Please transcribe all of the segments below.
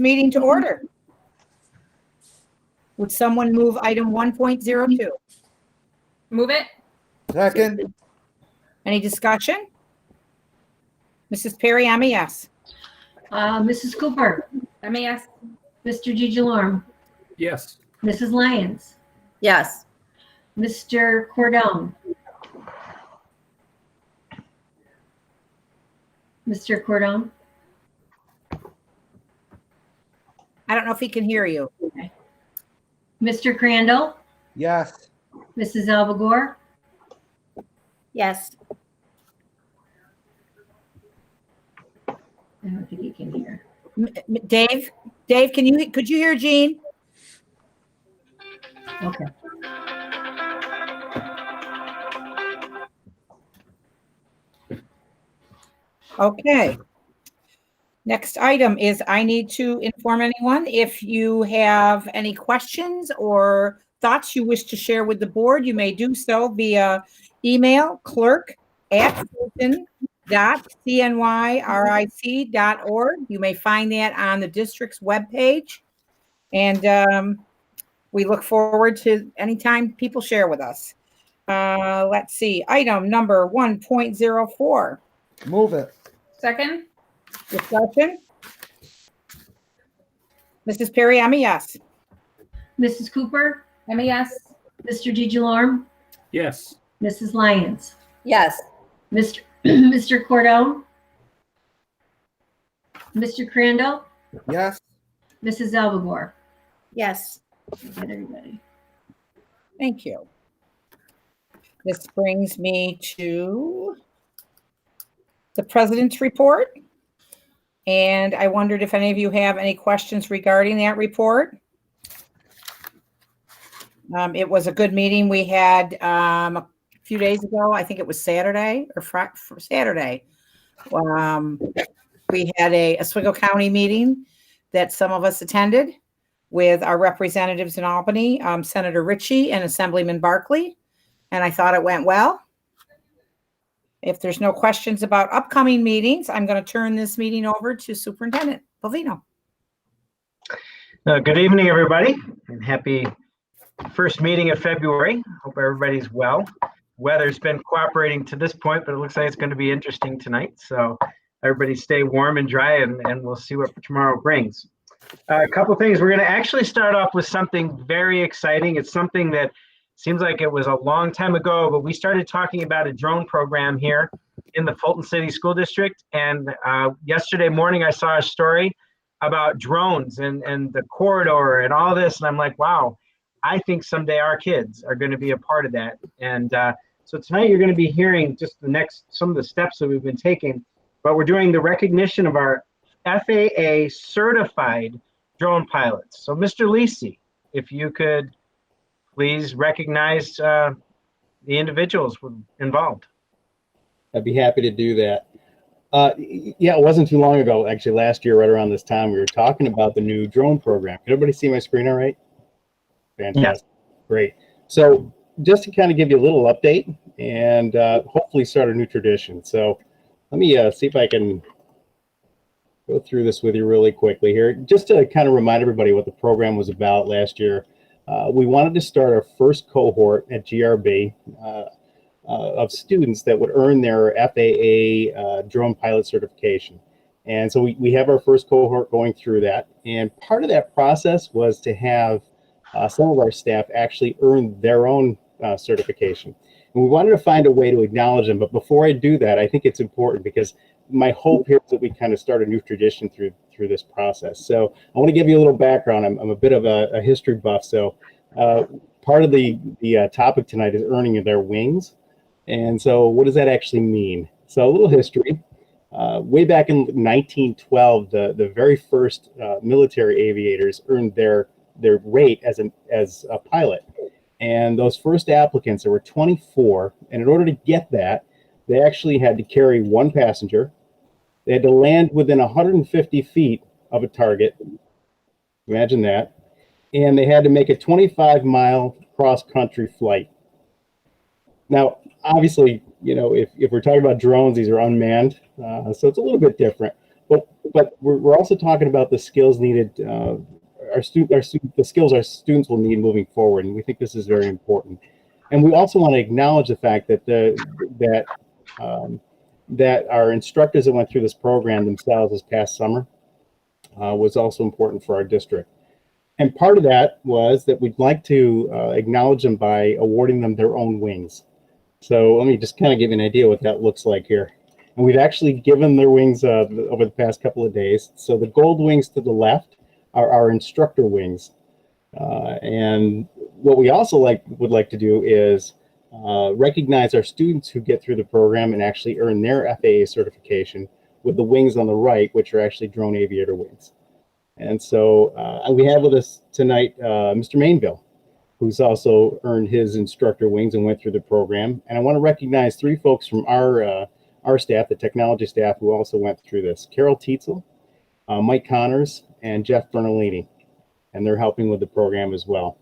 meeting to order. Would someone move item 1.02? Move it. Second. Any discussion? Mrs. Perry, I'm a yes. Mrs. Cooper, MES. Mr. DiGiorno, Yes. Mrs. Lyons, Yes. Mr. Cordone. Mr. Cordone, I don't know if he can hear you. Mr. Crandall, Yes. Mrs. Alvagore, Yes. I don't think he can hear. Dave, could you hear Jean? Okay. Okay. Next item is I need to inform anyone if you have any questions or thoughts you wish to share with the board, you may do so via email clerk@fulton.cnyric.org. You may find that on the district's webpage. And we look forward to anytime people share with us. Let's see, item number 1.04. Move it. Second. Discussion? Mrs. Perry, I'm a yes. Mrs. Cooper, MES. Mr. DiGiorno, Yes. Mrs. Lyons, Yes. Mr. Cordone, Mr. Crandall, Yes. Mrs. Alvagore. Yes. Get everybody. Thank you. This brings me to the president's report. And I wondered if any of you have any questions regarding that report. It was a good meeting we had a few days ago. I think it was Saturday or Saturday. We had a Oswego County meeting that some of us attended with our representatives in Albany, Senator Ritchie and Assemblyman Barkley. And I thought it went well. If there's no questions about upcoming meetings, I'm going to turn this meeting over to Superintendent Bovino. Good evening, everybody, and happy first meeting of February. Hope everybody's well. Weather's been cooperating to this point, but it looks like it's going to be interesting tonight. So everybody stay warm and dry, and we'll see what tomorrow brings. A couple things. We're going to actually start off with something very exciting. It's something that seems like it was a long time ago, but we started talking about a drone program here in the Fulton City School District. And yesterday morning, I saw a story about drones and the corridor and all this. And I'm like, wow, I think someday our kids are going to be a part of that. And so tonight you're going to be hearing just some of the steps that we've been taking, but we're doing the recognition of our FAA certified drone pilots. So Mr. Lisi, if you could please recognize the individuals involved. I'd be happy to do that. Yeah, it wasn't too long ago, actually last year, right around this time, we were talking about the new drone program. Can everybody see my screen all right? Fantastic. Yeah. Great. So just to kind of give you a little update and hopefully start a new tradition. So let me see if I can go through this with you really quickly here. Just to kind of remind everybody what the program was about last year. We wanted to start our first cohort at GRB of students that would earn their FAA drone pilot certification. And so we have our first cohort going through that. And part of that process was to have some of our staff actually earn their own certification. And we wanted to find a way to acknowledge them. But before I do that, I think it's important because my hope here is that we kind of start a new tradition through this process. So I want to give you a little background. I'm a bit of a history buff. So part of the topic tonight is earning their wings. And so what does that actually mean? So a little history. Way back in 1912, the very first military aviators earned their rate as a pilot. And those first applicants, there were 24. And in order to get that, they actually had to carry one passenger. They had to land within 150 feet of a target. Imagine that. And they had to make a 25-mile cross-country flight. Now, obviously, you know, if we're talking about drones, these are unmanned. So it's a little bit different. But we're also talking about the skills needed, the skills our students will need moving forward, and we think this is very important. And we also want to acknowledge the fact that that our instructors that went through this program themselves this past summer was also important for our district. And part of that was that we'd like to acknowledge them by awarding them their own wings. So let me just kind of give you an idea what that looks like here. And we've actually given their wings over the past couple of days. So the gold wings to the left are our instructor wings. And what we also would like to do is recognize our students who get through the program and actually earn their FAA certification with the wings on the right, which are actually drone aviator wings. And so we have with us tonight Mr. Mainville, who's also earned his instructor wings and went through the program. And I want to recognize 3 folks from our staff, the technology staff, who also went through this: Carol Tietzel, Mike Connors, and Jeff Bernalini. And they're helping with the program as well.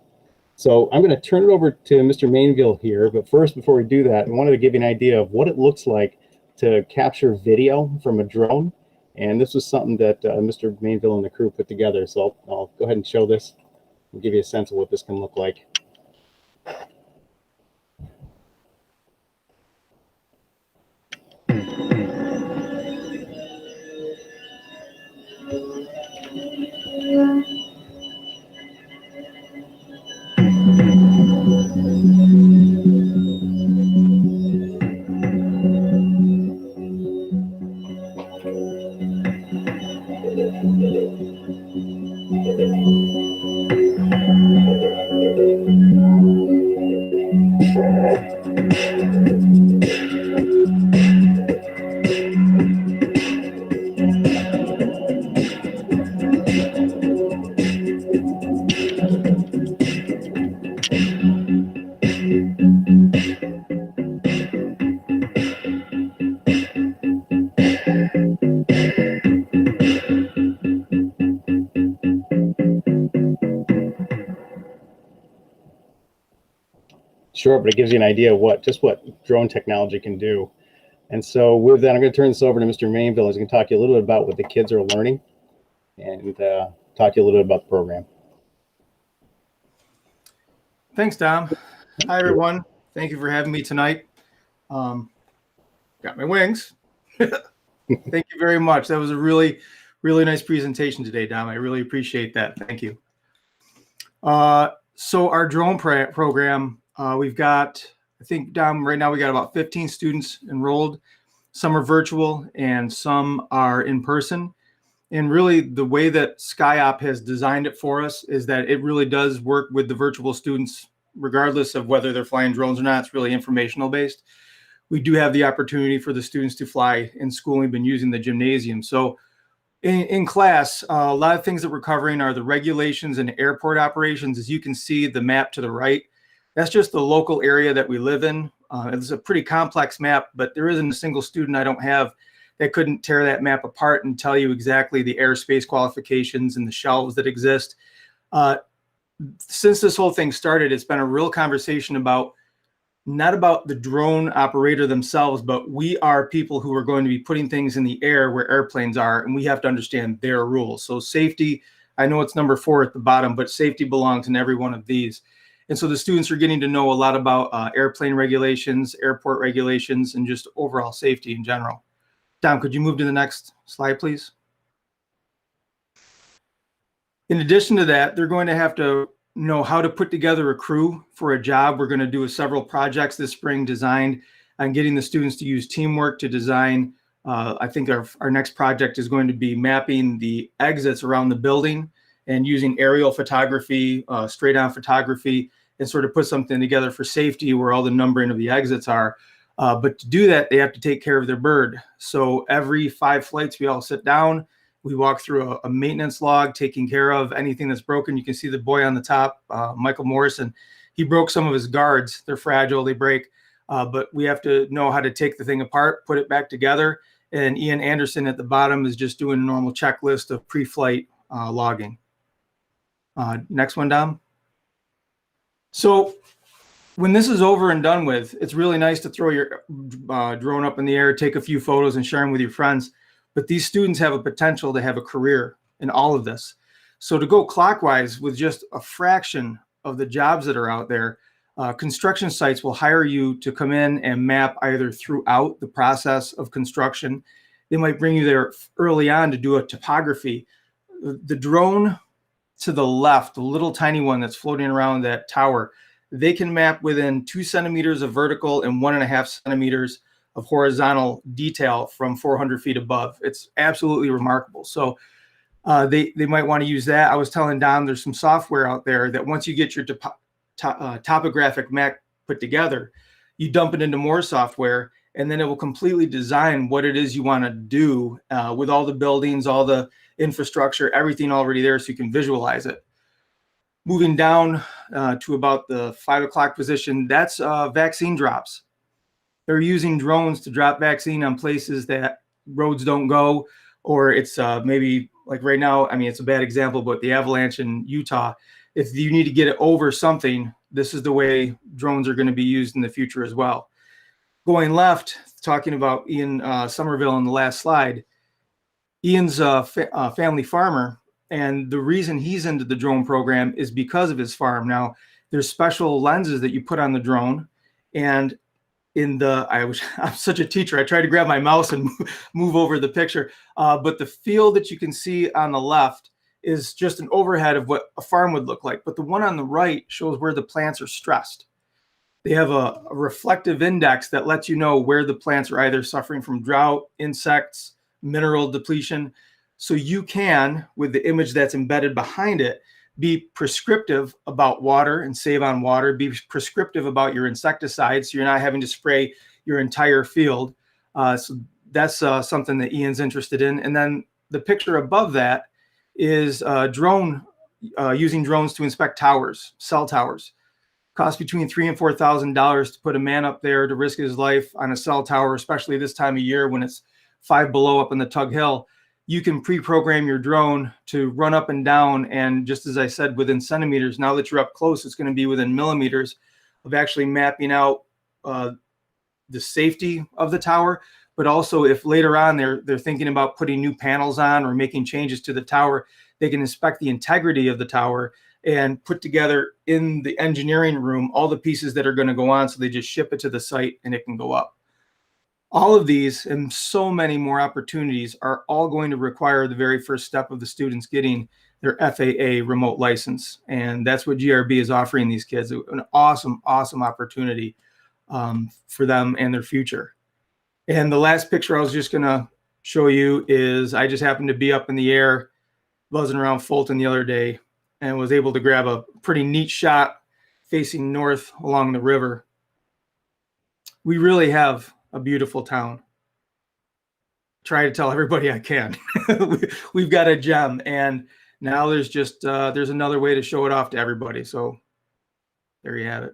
So I'm going to turn it over to Mr. Mainville here. But first, before we do that, I wanted to give you an idea of what it looks like to capture video from a drone. And this was something that Mr. Mainville and the crew put together. So I'll go ahead and show this and give you a sense of what this can look like. Sure, but it gives you an idea of what drone technology can do. And so with that, I'm going to turn this over to Mr. Mainville. He's going to talk to you a little bit about what the kids are learning and talk to you a little bit about the program. Thanks, Dom. Hi, everyone. Thank you for having me tonight. Got my wings. Thank you very much. That was a really, really nice presentation today, Dom. I really appreciate that. Thank you. So our drone program, we've got, I think, Dom, right now we got about 15 students enrolled. Some are virtual and some are in person. And really the way that SkyOp has designed it for us is that it really does work with the virtual students, regardless of whether they're flying drones or not. It's really informational based. We do have the opportunity for the students to fly in school. We've been using the gymnasium. So in class, a lot of things that we're covering are the regulations and airport operations. As you can see, the map to the right, that's just the local area that we live in. It's a pretty complex map, but there isn't a single student I don't have that couldn't tear that map apart and tell you exactly the airspace qualifications and the shelves that exist. Since this whole thing started, it's been a real conversation about not about the drone operator themselves, but we are people who are going to be putting things in the air where airplanes are, and we have to understand their rules. So safety, I know it's number 4 at the bottom, but safety belongs in every one of these. And so the students are getting to know a lot about airplane regulations, airport regulations, and just overall safety in general. Tom, could you move to the next slide, please? In addition to that, they're going to have to know how to put together a crew for a job. We're going to do several projects this spring designed on getting the students to use teamwork to design. I think our next project is going to be mapping the exits around the building and using aerial photography, straight on photography, and sort of put something together for safety where all the numbering of the exits are. But to do that, they have to take care of their bird. So every 5 flights, we all sit down, we walk through a maintenance log, taking care of anything that's broken. You can see the boy on the top, Michael Morrison. He broke some of his guards. They're fragile, they break. But we have to know how to take the thing apart, put it back together. And Ian Anderson at the bottom is just doing a normal checklist of pre-flight logging. Next one, Dom. So when this is over and done with, it's really nice to throw your drone up in the air, take a few photos and share them with your friends. but these students have a potential to have a career in all of this. So to go clockwise with just a fraction of the jobs that are out there, construction sites will hire you to come in and map either throughout the process of construction. They might bring you there early on to do a topography. The drone to the left, the little tiny one that's floating around that tower, they can map within 2 centimeters of vertical and 1.5 centimeters of horizontal detail from 400 feet above. It's absolutely remarkable. So they might want to use that. I was telling Don, there's some software out there that once you get your topographic map put together, you dump it into more software, and then it will completely design what it is you want to do with all the buildings, all the infrastructure, everything already there, so you can visualize it. Moving down to about the 5 o'clock position, that's vaccine drops. They're using drones to drop vaccine on places that roads don't go, or it's maybe like right now, I mean, it's a bad example, but the avalanche in Utah, if you need to get it over something, this is the way drones are going to be used in the future as well. Going left, talking about Ian Somerville in the last slide, Ian's a family farmer, and the reason he's into the drone program is because of his farm. Now, there's special lenses that you put on the drone, and I'm such a teacher, I tried to grab my mouse and move over the picture, but the field that you can see on the left is just an overhead of what a farm would look like. But the one on the right shows where the plants are stressed. They have a reflective index that lets you know where the plants are either suffering from drought, insects, mineral depletion. So you can, with the image that's embedded behind it, be prescriptive about water and save on water, be prescriptive about your insecticides so you're not having to spray your entire field. So that's something that Ian's interested in. And then the picture above that is using drones to inspect towers, cell towers. Costs between $3,000 and $4,000 to put a man up there to risk his life on a cell tower, especially this time of year when it's 5 below up in the Tug Hill. You can pre-program your drone to run up and down, and just as I said, within centimeters. Now that you're up close, it's going to be within millimeters of actually mapping out the safety of the tower. But also, if later on they're thinking about putting new panels on or making changes to the tower, they can inspect the integrity of the tower and put together in the engineering room all the pieces that are going to go on. So they just ship it to the site and it can go up. All of these and so many more opportunities are all going to require the very first step of the students getting their FAA remote license. And that's what GRB is offering these kids, an awesome, awesome opportunity for them and their future. And the last picture I was just going to show you is I just happened to be up in the air, buzzing around Fulton the other day, and was able to grab a pretty neat shot facing north along the river. We really have a beautiful town. Try to tell everybody I can. We've got a gem, and now there's just there's another way to show it off to everybody. So there you have it.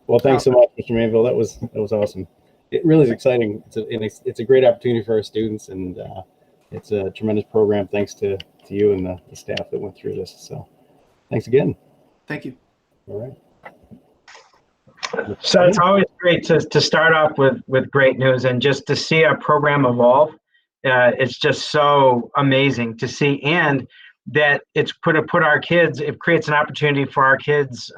Well, thanks so much, Mr. Manville. That was awesome. It really is exciting. It's a great opportunity for our students, and it's a tremendous program. Thanks to you and the staff that went through this. So thanks again. Thank you. All right. So it's always great to start off with great news, and just to see our program evolve. It's just so amazing to see, and that it's put our kids. It creates an opportunity for our kids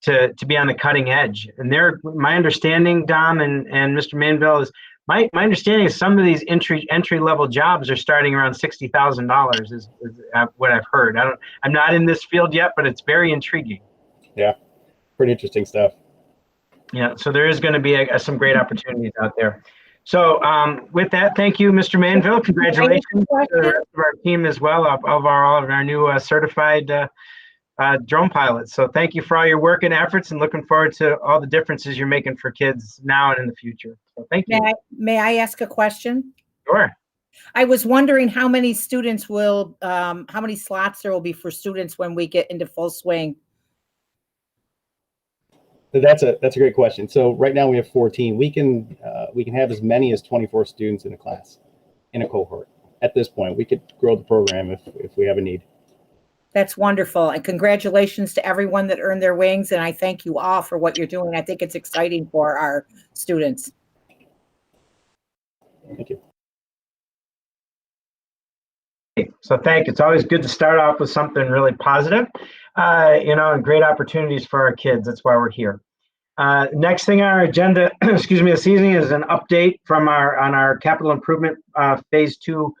to be on the cutting edge. And my understanding, Dom and Mr. Manville, is my understanding is some of these entry level jobs are starting around $60,000 is what I've heard. I'm not in this field yet, but it's very intriguing. Yeah, pretty interesting stuff. Yeah, so there is going to be some great opportunities out there. So with that, thank you, Mr. Manville. Congratulations to the rest of our team as well, of all of our new certified drone pilots. So thank you for all your work and efforts, and looking forward to all the differences you're making for kids now and in the future. So thank you. May I ask a question? Sure. I was wondering how many students how many slots there will be for students when we get into full swing. That's a great question. So right now we have 14. We can have as many as 24 students in a class, in a cohort. At this point, we could grow the program if we have a need. That's wonderful. And congratulations to everyone that earned their wings. And I thank you all for what you're doing. I think it's exciting for our students. Thank you. So thank you. It's always good to start off with something really positive, and great opportunities for our kids. That's why we're here. Next thing on our agenda, excuse me, this evening is an update on our capital improvement phase 2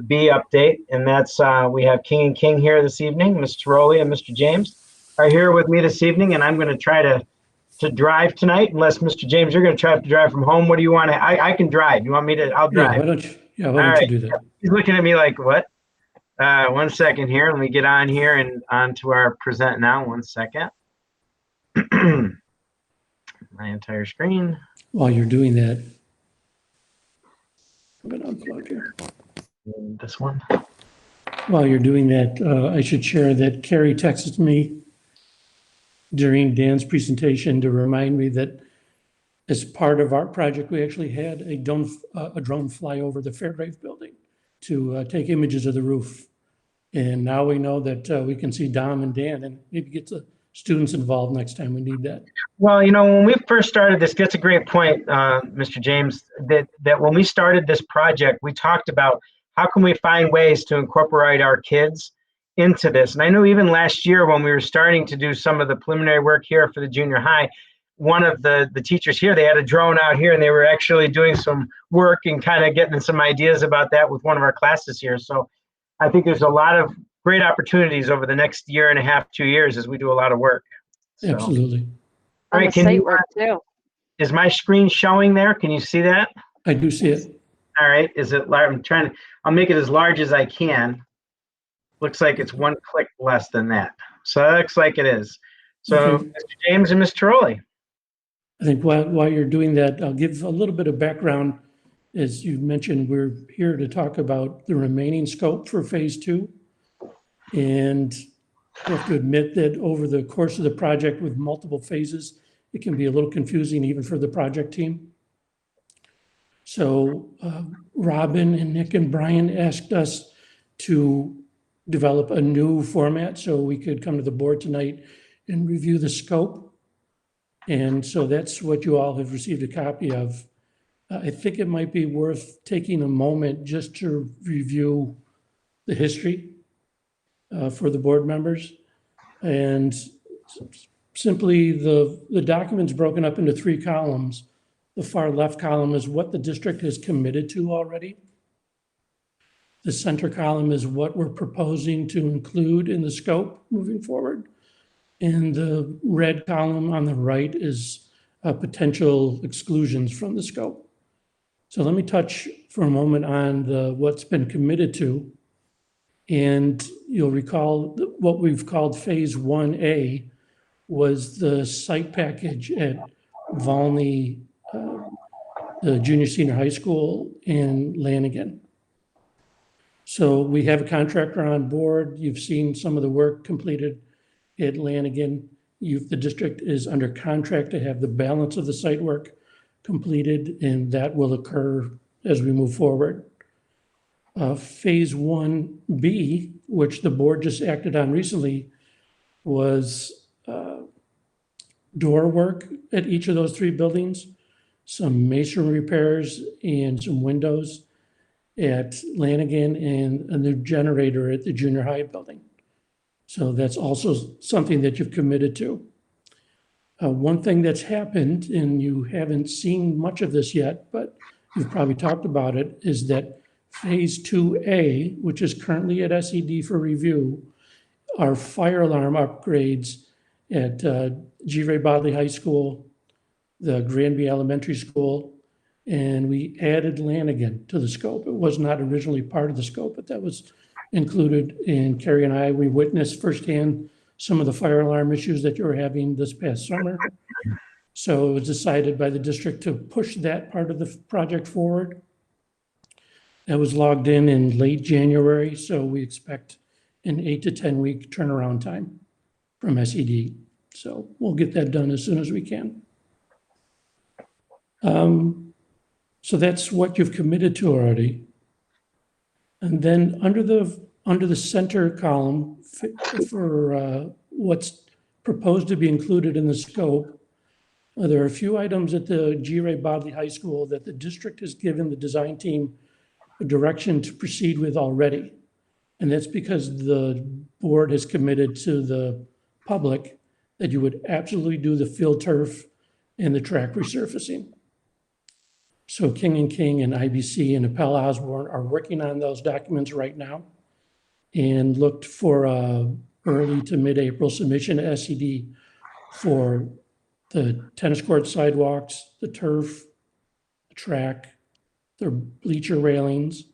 B update, and that's we have King and King here this evening. Mr. Rowley and Mr. James are here with me this evening, and I'm going to try to drive tonight, unless Mr. James, you're going to try to drive from home. What do you want to? I can drive. You want me to? I'll drive. Why don't you do that? He's looking at me like, what? 1 second here. Let me get on here and onto our present now. 1 second. My entire screen. While you're doing that, I'm going to unplug here. This one. While you're doing that, I should share that Carrie texted me during Dan's presentation to remind me that as part of our project, we actually had a drone fly over the Fairgrave building to take images of the roof. And now we know that we can see Dom and Dan and maybe get the students involved next time we need that. Well, when we first started this, that's a great point, Mr. James, that when we started this project, we talked about how can we find ways to incorporate our kids into this. And I know even last year when we were starting to do some of the preliminary work here for the junior high, one of the teachers here, they had a drone out here and they were actually doing some work and kind of getting some ideas about that with one of our classes here. So I think there's a lot of great opportunities over the next year and a half, 2 years as we do a lot of work. So. Absolutely. All right, On the site work too. Is my screen showing there? Can you see that? I do see it. All right, is it large? I'll make it as large as I can. Looks like it's 1 click less than that. So that looks like it is. So Okay. Mr. James and Mr. Rowley. I think while you're doing that, I'll give a little bit of background. As you mentioned, we're here to talk about the remaining scope for phase 2. And I have to admit that over the course of the project with multiple phases, it can be a little confusing even for the project team. So Robin and Nick and Brian asked us to develop a new format so we could come to the board tonight and review the scope. And so that's what you all have received a copy of. I think it might be worth taking a moment just to review the history for the board members. And simply the document's broken up into 3 columns. The far left column is what the district has committed to already. The center column is what we're proposing to include in the scope moving forward. And the red column on the right is potential exclusions from the scope. So let me touch for a moment on what's been committed to. And you'll recall that what we've called phase 1A was the site package at Volney, the junior senior high school in Lanigan. So we have a contractor on board. You've seen some of the work completed at Lanigan. The district is under contract to have the balance of the site work completed, and that will occur as we move forward. Phase 1B, which the board just acted on recently, was door work at each of those 3 buildings, some masonry repairs and some windows at Lanigan, and a new generator at the junior high building. So that's also something that you've committed to. One thing that's happened, and you haven't seen much of this yet, but you've probably talked about it, is that phase 2A, which is currently at SED for review, are fire alarm upgrades at G. Ray Bodley High School, the Granby Elementary School, and we added Lanigan to the scope. It was not originally part of the scope, but that was included. And Carrie and I, we witnessed firsthand some of the fire alarm issues that you were having this past summer. So it was decided by the district to push that part of the project forward. That was logged in late January, so we expect an 8 to 10 week turnaround time from SED. So we'll get that done as soon as we can. So that's what you've committed to already. And then under the center column for what's proposed to be included in the scope, There are a few items at the G. Ray Bodley High School that the district has given the design team a direction to proceed with already. And that's because the board has committed to the public that you would absolutely do the field turf and the track resurfacing. So King and King and IBC and Appel Osborne are working on those documents right now and looked for early to mid-April submission to SED for the tennis court sidewalks, the turf, the track, the bleacher railings.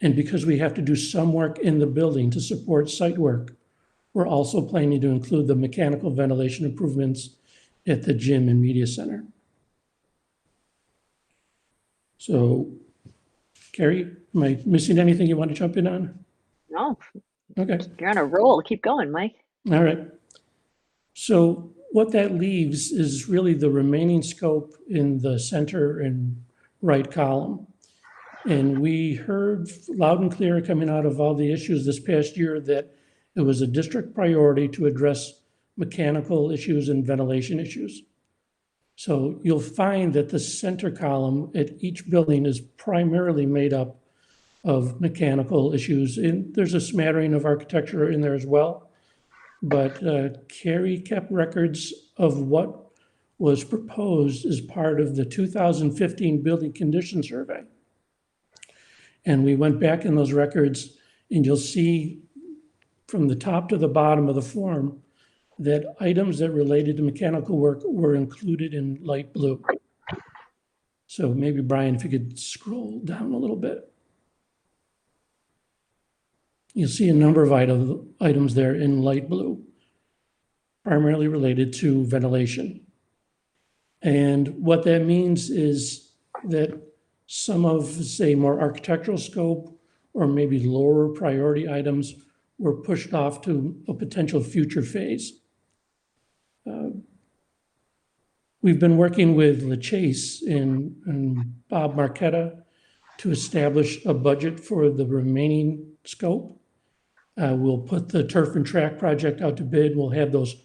And because we have to do some work in the building to support site work, we're also planning to include the mechanical ventilation improvements at the gym and media center. So, Carrie, am I missing anything you want to jump in on? No, Okay. you're on a roll. Keep going, Mike. All right. So what that leaves is really the remaining scope in the center and right column. And we heard loud and clear coming out of all the issues this past year that it was a district priority to address mechanical issues and ventilation issues. So you'll find that the center column at each building is primarily made up of mechanical issues. And there's a smattering of architecture in there as well. But Carrie kept records of what was proposed as part of the 2015 Building Condition Survey. And we went back in those records, and you'll see from the top to the bottom of the form that items that related to mechanical work were included in light blue. So maybe, Brian, if you could scroll down a little bit. You'll see a number of items there in light blue, primarily related to ventilation. And what that means is that some of, say, more architectural scope or maybe lower priority items were pushed off to a potential future phase. We've been working with LaChase and Bob Marquetta to establish a budget for the remaining scope. We'll put the turf and track project out to bid. We'll have those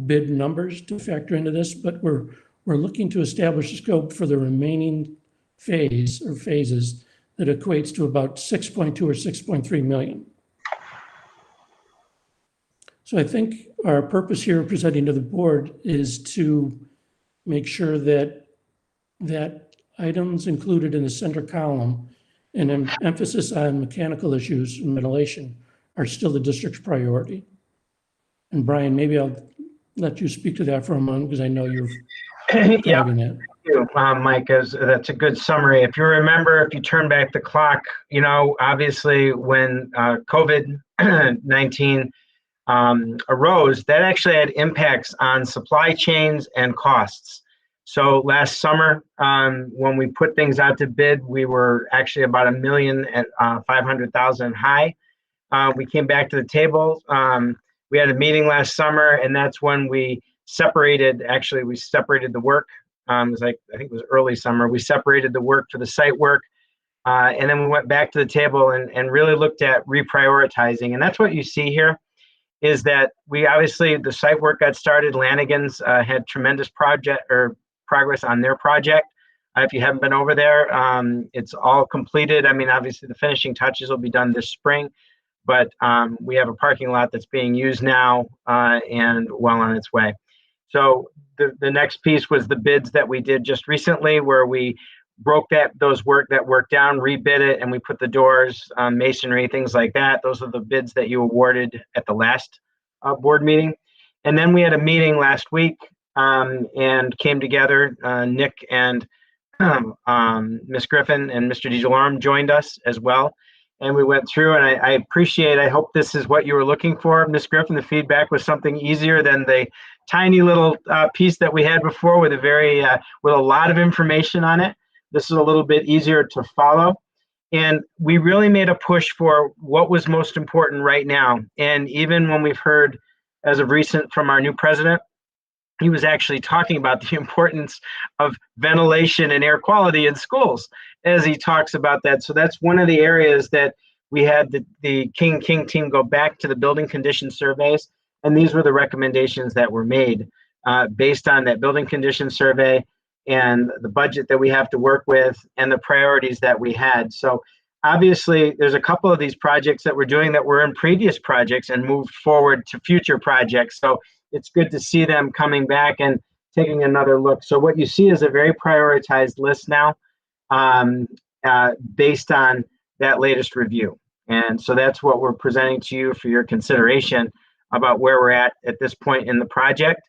bid numbers to factor into this, but we're looking to establish a scope for the remaining phase or phases that equates to about 6.2 or 6.3 million. So I think our purpose here presenting to the board is to make sure that items included in the center column and an emphasis on mechanical issues and ventilation are still the district's priority. And Brian, maybe I'll let you speak to that for a moment because I know you're driving that. You, Mike, that's a good summary. If you remember, if you turn back the clock, you know, obviously when COVID-19 arose, that actually had impacts on supply chains and costs. So last summer, when we put things out to bid, we were actually about $1,500,000 high. We came back to the table. We had a meeting last summer, and that's when we separated. Actually, we separated the work. It was like, I think it was early summer. We separated the work for the site work, and then we went back to the table and really looked at reprioritizing. And that's what you see here. Is that we obviously, the site work got started. Lanigan's had tremendous progress on their project. If you haven't been over there, it's all completed. I mean, obviously the finishing touches will be done this spring, but we have a parking lot that's being used now and well on its way. So the next piece was the bids that we did just recently, where we broke that work down, rebid it, and we put the doors, masonry, things like that. Those are the bids that you awarded at the last board meeting. And then we had a meeting last week and came together. Nick and Ms. Griffin and Mr. DeJourme joined us as well. And we went through, and I appreciate, I hope this is what you were looking for, Ms. Griffin. The feedback was something easier than the tiny little piece that we had before with a lot of information on it. This is a little bit easier to follow. And we really made a push for what was most important right now. And even when we've heard, as of recent, from our new president, he was actually talking about the importance of ventilation and air quality in schools as he talks about that. So that's one of the areas that we had the King team go back to the building condition surveys. And these were the recommendations that were made. based on that building condition survey and the budget that we have to work with and the priorities that we had. So obviously, there's a couple of these projects that we're doing that were in previous projects and moved forward to future projects. So it's good to see them coming back and taking another look. So what you see is a very prioritized list now based on that latest review. And so that's what we're presenting to you for your consideration about where we're at this point in the project.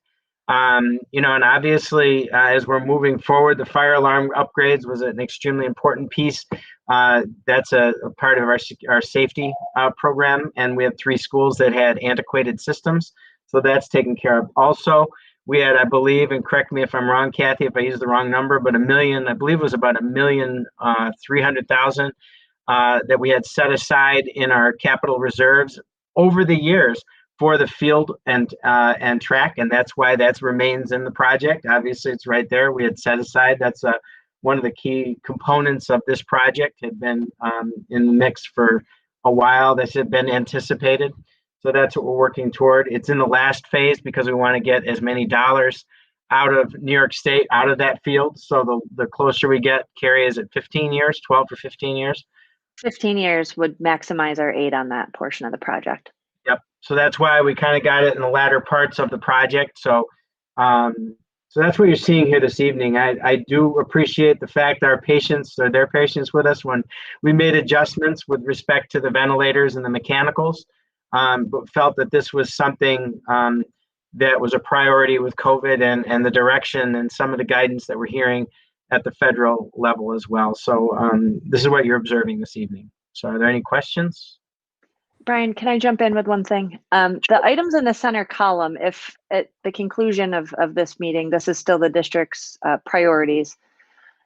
You know, and obviously, as we're moving forward, the fire alarm upgrades was an extremely important piece. That's a part of our safety program, and we have 3 schools that had antiquated systems, so that's taken care of. Also, we had, I believe, and correct me if I'm wrong, Kathy, if I use the wrong number, but I believe it was about $1,300,000 that we had set aside in our capital reserves over the years for the field and track, and that's why that remains in the project. Obviously, it's right there. We had set aside. That's one of the key components of this project. Had been in the mix for a while. This had been anticipated, so that's what we're working toward. It's in the last phase because we want to get as many dollars out of New York State, out of that field. So the closer we get, Carrie, is it 15 years, 12 or 15 years? 15 years would maximize our aid on that portion of the project. Yep. So that's why we kind of got it in the latter parts of the project. So, so that's what you're seeing here this evening. I do appreciate the fact that our patients or their patience with us when we made adjustments with respect to the ventilators and the mechanicals, but felt that this was something that was a priority with COVID and the direction and some of the guidance that we're hearing at the federal level as well. So this is what you're observing this evening. So are there any questions? Brian, can I jump in with one thing? The items in the center column, if at the conclusion of this meeting, this is still the district's priorities,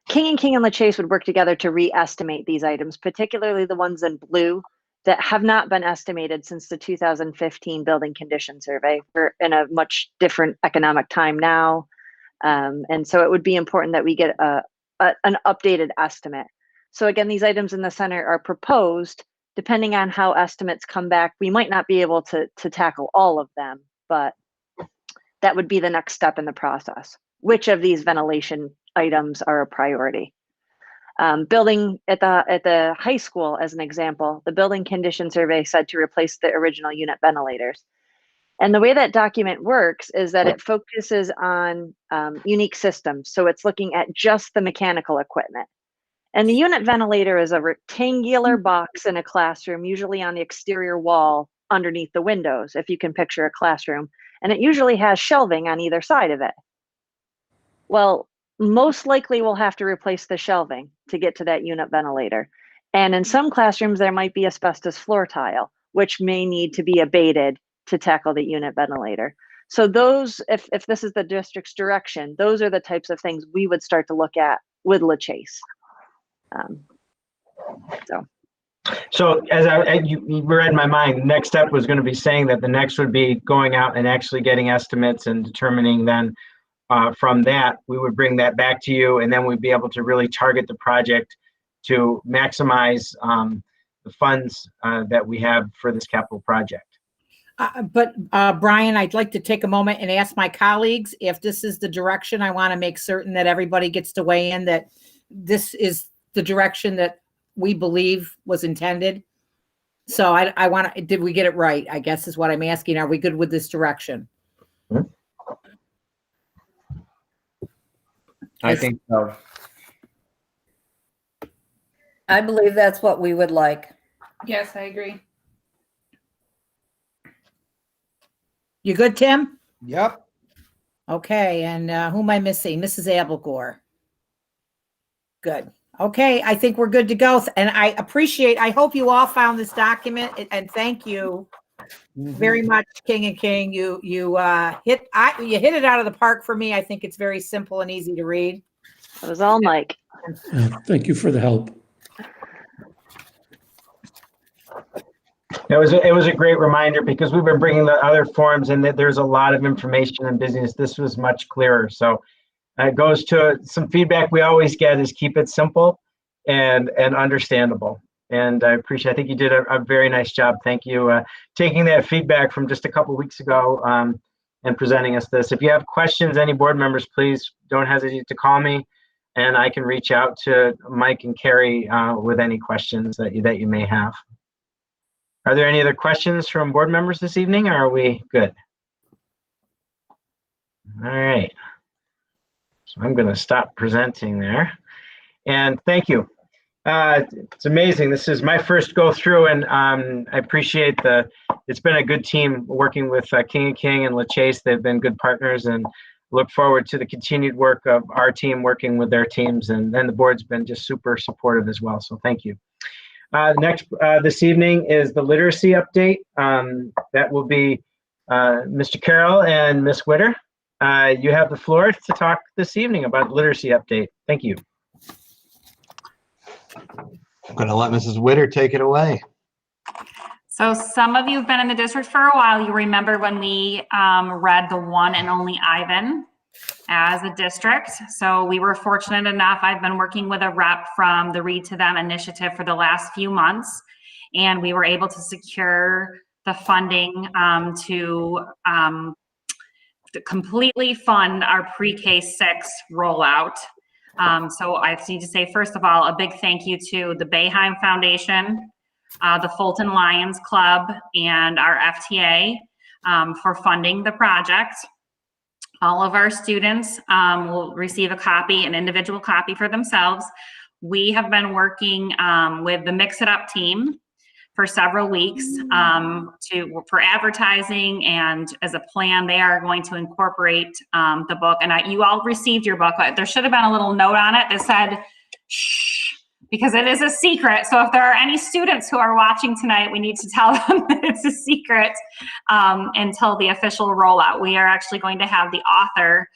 King and LaChase would work together to re-estimate these items, particularly the ones in blue that have not been estimated since the 2015 building condition survey. We're in a much different economic time now. And so it would be important that we get an updated estimate. So again, these items in the center are proposed. Depending on how estimates come back, we might not be able to tackle all of them, but that would be the next step in the process. Which of these ventilation items are a priority? Building at the high school, as an example, the building condition survey said to replace the original unit ventilators. And the way that document works is that it focuses on unique systems. So it's looking at just the mechanical equipment. And the unit ventilator is a rectangular box in a classroom, usually on the exterior wall underneath the windows, if you can picture a classroom. And it usually has shelving on either side of it. Well, most likely we'll have to replace the shelving to get to that unit ventilator. And in some classrooms, there might be asbestos floor tile, which may need to be abated to tackle the unit ventilator. So those, if this is the district's direction, those are the types of things we would start to look at with LaChase. So as you read my mind, next step was going to be saying that the next would be going out and actually getting estimates and determining then from that, we would bring that back to you, and then we'd be able to really target the project to maximize the funds that we have for this capital project. But Brian, I'd like to take a moment and ask my colleagues if this is the direction. I want to make certain that everybody gets to weigh in, that this is the direction that we believe was intended. So I want to, did we get it right? I guess is what I'm asking. Are we good with this direction? I think so. I believe that's what we would like. Yes, I agree. You good, Tim? Yep. Okay, and who am I missing? Mrs. Abelgore. Good. Okay, I think we're good to go. And I hope you all found this document, and thank you very much, King and King. You hit it out of the park for me. I think it's very simple and easy to read. It was all Mike. Thank you for the help. It was a great reminder because we've been bringing the other forms and that there's a lot of information and business. This was much clearer. So it goes to some feedback we always get is keep it simple and understandable. And I think you did a very nice job. Thank you. Taking that feedback from just a couple of weeks ago and presenting us this. If you have questions, any board members, please don't hesitate to call me, and I can reach out to Mike and Carrie with any questions that you may have. Are there any other questions from board members this evening, or are we good? All right. So I'm going to stop presenting there. And thank you. It's amazing. This is my first go through, and I appreciate it's been a good team working with King & King and LaChase. They've been good partners, and look forward to the continued work of our team working with their teams. And then the board's been just super supportive as well. So thank you. Next this evening is the literacy update. That will be Mr. Carroll and Ms. Witter. You have the floor to talk this evening about literacy update. Thank you. I'm going to let Mrs. Witter take it away. So some of you have been in the district for a while. You remember when we read the one and only Ivan as a district. So we were fortunate enough. I've been working with a rep from the Read to Them initiative for the last few months, and we were able to secure the funding to completely fund our pre-K 6 rollout. So I need to say, first of all, a big thank you to the Bayheim Foundation, the Fulton Lions Club, and our FTA for funding the project. All of our students will receive a copy, an individual copy for themselves. We have been working with the Mix It Up team for several weeks for advertising, and as a plan, they are going to incorporate the book. And you all received your book. There should have been a little note on it that said, shh, because it is a secret. So if there are any students who are watching tonight, we need to tell them that it's a secret until the official rollout. We are actually going to have the author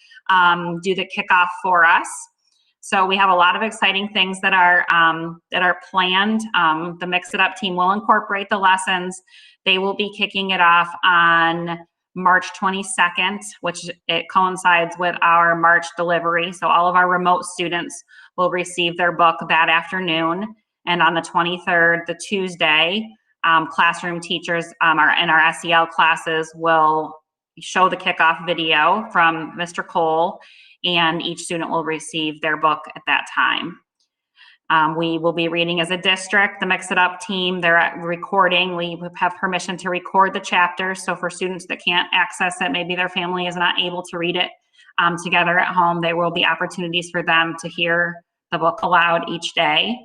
do the kickoff for us. So we have a lot of exciting things that are planned. The Mix It Up team will incorporate the lessons. They will be kicking it off on March 22nd, which it coincides with our March delivery. So all of our remote students will receive their book that afternoon. And on the 23rd, the Tuesday, classroom teachers in our SEL classes will show the kickoff video from Mr. Cole, and each student will receive their book at that time. We will be reading as a district. The Mix It Up team, they're recording. We have permission to record the chapters. So for students that can't access it, maybe their family is not able to read it together at home, there will be opportunities for them to hear the book aloud each day.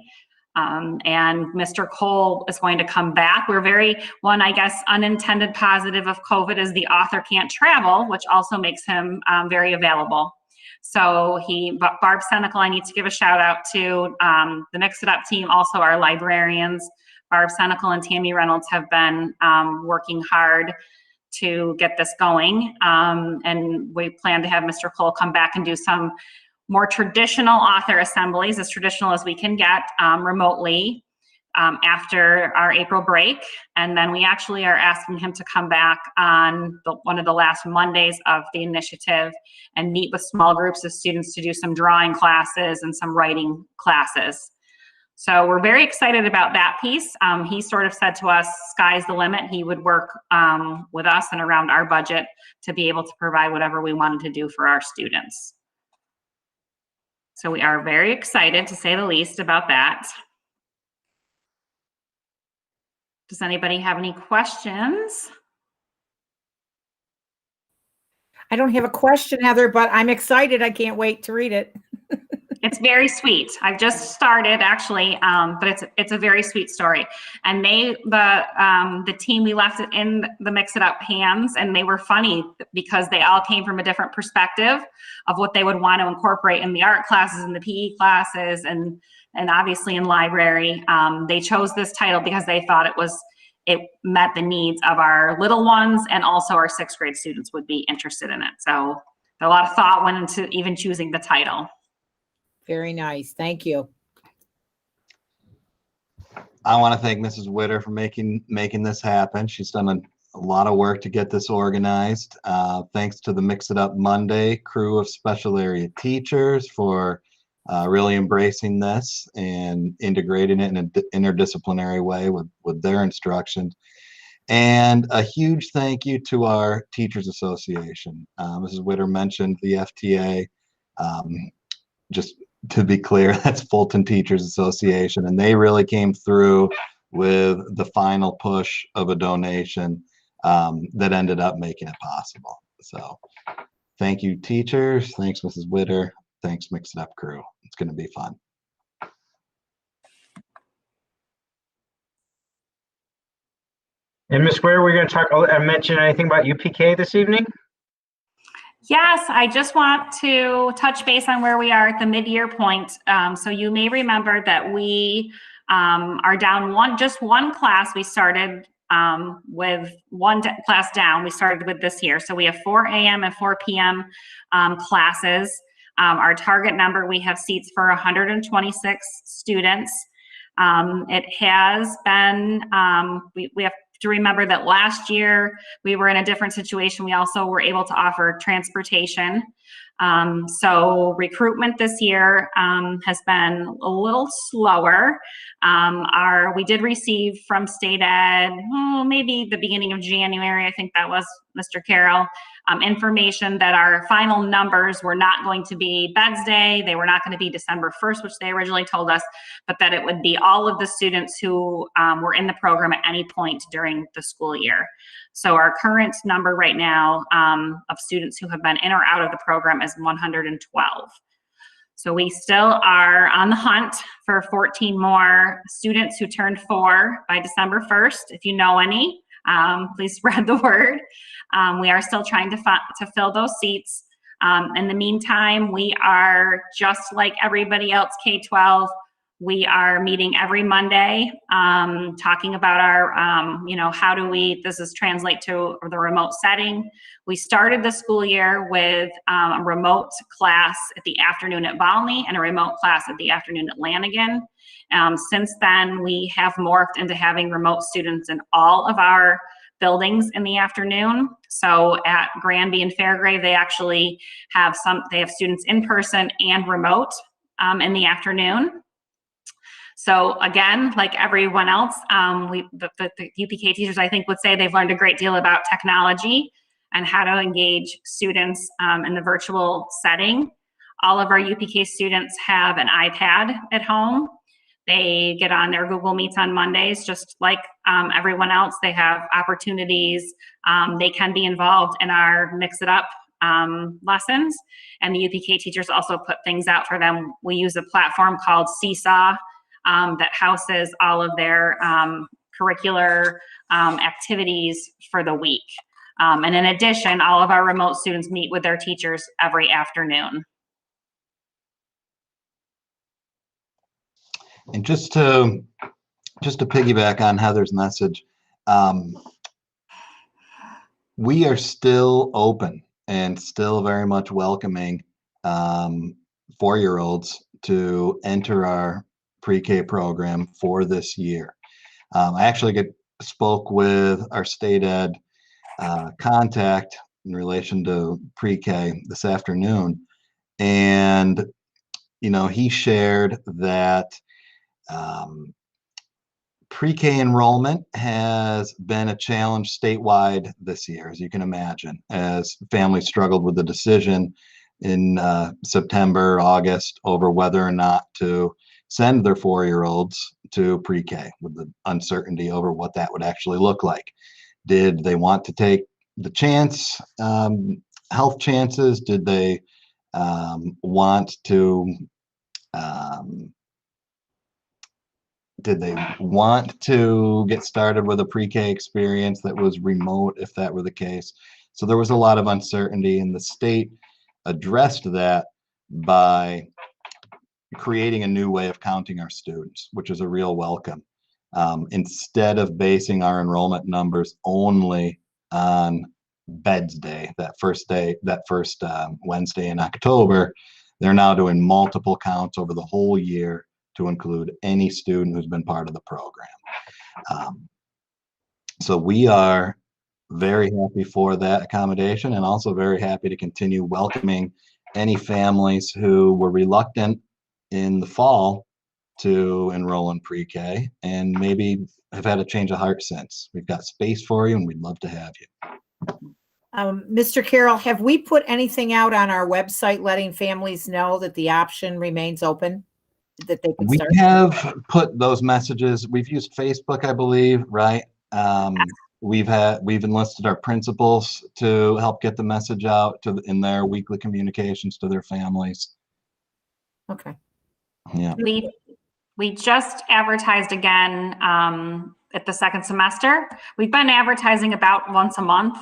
And Mr. Cole is going to come back. We're one, I guess, unintended positive of COVID is the author can't travel, which also makes him very available. So Barb Senecal, I need to give a shout out to the Mix It Up team, also our librarians. Barb Senecal and Tammy Reynolds have been working hard to get this going. And we plan to have Mr. Cole come back and do some more traditional author assemblies, as traditional as we can get remotely after our April break. And then we actually are asking him to come back on one of the last Mondays of the initiative and meet with small groups of students to do some drawing classes and some writing classes. So we're very excited about that piece. He sort of said to us, sky's the limit. He would work with us and around our budget to be able to provide whatever we wanted to do for our students. So we are very excited, to say the least, about that. Does anybody have any questions? I don't have a question, Heather, but I'm excited. I can't wait to read it. It's very sweet. I've just started actually, but it's a very sweet story. And the team, we left it in the Mix It Up hands, and they were funny because they all came from a different perspective of what they would want to incorporate in the art classes and the PE classes and obviously in library. They chose this title because they thought it met the needs of our little ones, and also our 6th grade students would be interested in it. So a lot of thought went into even choosing the title. Very nice. Thank you. I want to thank Mrs. Witter for making this happen. She's done a lot of work to get this organized. Thanks to the Mix It Up Monday crew of special area teachers for really embracing this and integrating it in an interdisciplinary way with their instructions. And a huge thank you to our Teachers Association. Mrs. Witter mentioned the FTA. Just to be clear, that's Fulton Teachers Association, and they really came through with the final push of a donation that ended up making it possible. So thank you, teachers. Thanks, Mrs. Witter. Thanks, Mix It Up crew. It's going to be fun. And Ms. Ware, we're going to talk, mention anything about UPK this evening? Yes, I just want to touch base on where we are at the mid-year point. So you may remember that we are down just one class. We started with one class down. We started with this year. So we have 4 a.m. and 4 p.m. Classes. Our target number, we have seats for 126 students. It has been, we have to remember that last year we were in a different situation. We also were able to offer transportation. So recruitment this year has been a little slower. We did receive from State Ed, maybe the beginning of January, I think that was Mr. Carroll, information that our final numbers were not going to be Beds Day. They were not going to be December 1st, which they originally told us, but that it would be all of the students who were in the program at any point during the school year. So our current number right now of students who have been in or out of the program is 112. So we still are on the hunt for 14 more students who turned 4 by December 1st. If you know any, please spread the word. We are still trying to fill those seats. In the meantime, we are just like everybody else, K-12. We are meeting every Monday, talking about our, how do this is translate to the remote setting. We started the school year with a remote class at the afternoon at Volney and a remote class at the afternoon at Lanigan. Since then, we have morphed into having remote students in all of our buildings in the afternoon. So at Granby and Fairgrave, they actually have students in person and remote in the afternoon. So again, like everyone else, the UPK teachers, I think, would say they've learned a great deal about technology and how to engage students in the virtual setting. All of our UPK students have an iPad at home. They get on their Google Meets on Mondays, just like everyone else. They have opportunities. They can be involved in our Mix It Up lessons. And the UPK teachers also put things out for them. We use a platform called Seesaw that houses all of their curricular activities for the week. And in addition, all of our remote students meet with their teachers every afternoon. And just to piggyback on Heather's message, we are still open and still very much welcoming 4-year-olds to enter our pre-K program for this year. I actually spoke with our State Ed contact in relation to pre-K this afternoon, and he shared that pre-K enrollment has been a challenge statewide this year, as you can imagine, as families struggled with the decision in September, August over whether or not to send their 4-year-olds to pre-K, with the uncertainty over what that would actually look like. Did they want to take the chance, health chances? Did they want to get started with a pre-K experience that was remote, if that were the case? So there was a lot of uncertainty, and the state addressed that by creating a new way of counting our students, which is a real welcome. Instead of basing our enrollment numbers only on Beds Day, that first Wednesday in October, they're now doing multiple counts over the whole year to include any student who's been part of the program. So we are very happy for that accommodation, and also very happy to continue welcoming any families who were reluctant in the fall to enroll in pre-K, and maybe have had a change of heart since. We've got space for you, and we'd love to have you. Mr. Carroll, have we put anything out on our website letting families know that the option remains open? That they can We start? have put those messages. We've used Facebook, I believe, right? We've enlisted our principals to help get the message out in their weekly communications to their families. Okay. Yeah. We just advertised again at the second semester. We've been advertising about once a month,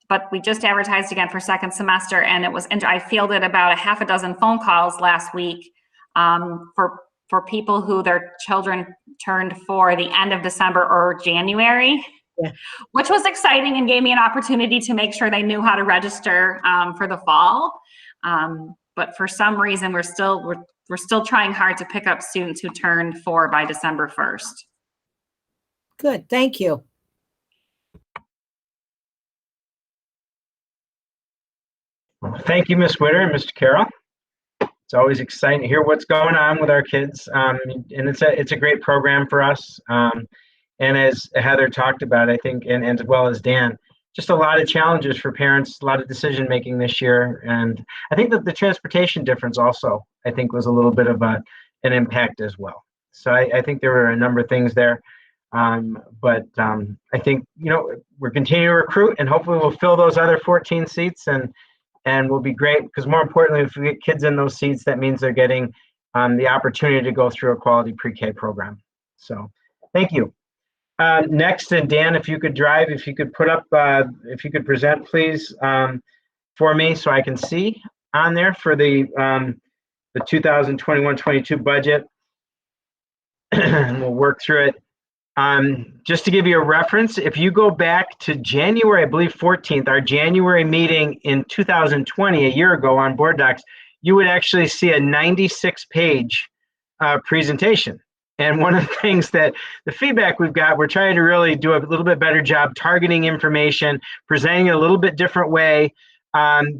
but we just advertised again for second semester, and I fielded about a half a dozen phone calls last week for people who their children turned for the end of December or January, yeah, which was exciting and gave me an opportunity to make sure they knew how to register for the fall. But for some reason, we're still trying hard to pick up students who turned 4 by December 1st. Good, thank you. Thank you, Ms. Witter and Mr. Carroll. It's always exciting to hear what's going on with our kids, and it's a great program for us. And as Heather talked about, I think, and as well as Dan, just a lot of challenges for parents, a lot of decision making this year, and I think that the transportation difference also, I think, was a little bit of an impact as well. So I think there were a number of things there, but I think we're continuing to recruit, and hopefully we'll fill those other 14 seats, and will be great, because more importantly, if we get kids in those seats, that means they're getting the opportunity to go through a quality pre-K program. So thank you. Next, and Dan, if you could put up, if you could present, please, for me so I can see on there for the 2021-22 budget. And we'll work through it. Just to give you a reference, if you go back to January, I believe 14th, our January meeting in 2020, a year ago on Board Docs, you would actually see a 96-page presentation. And one of the things that the feedback we've got, we're trying to really do a little bit better job targeting information, presenting it a little bit different way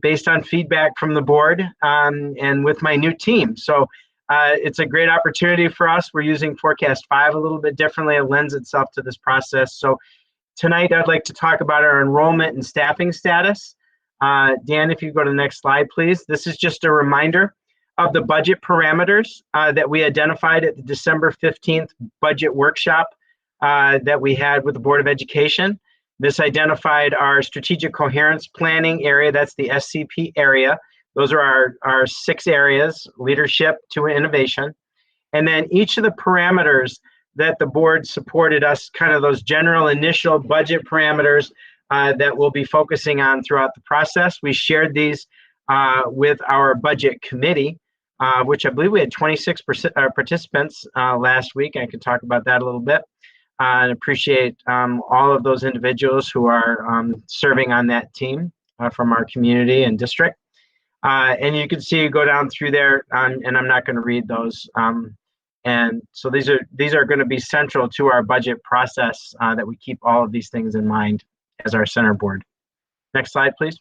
based on feedback from the board and with my new team. So it's a great opportunity for us. We're using Forecast 5 a little bit differently. It lends itself to this process. So tonight I'd like to talk about our enrollment and staffing status. Dan, if you go to the next slide, please. This is just a reminder of the budget parameters that we identified at the December 15th budget workshop that we had with the Board of Education. This identified our strategic coherence planning area, that's the SCP area. Those are our 6 areas: leadership to innovation. And then each of the parameters that the board supported us, kind of those general initial budget parameters that we'll be focusing on throughout the process. We shared these with our budget committee, which I believe we had 26 participants last week. I could talk about that a little bit. And appreciate all of those individuals who are serving on that team from our community and district. And you can see, go down through there, and I'm not going to read those. And so these are going to be central to our budget process, that we keep all of these things in mind as our center board. Next slide, please.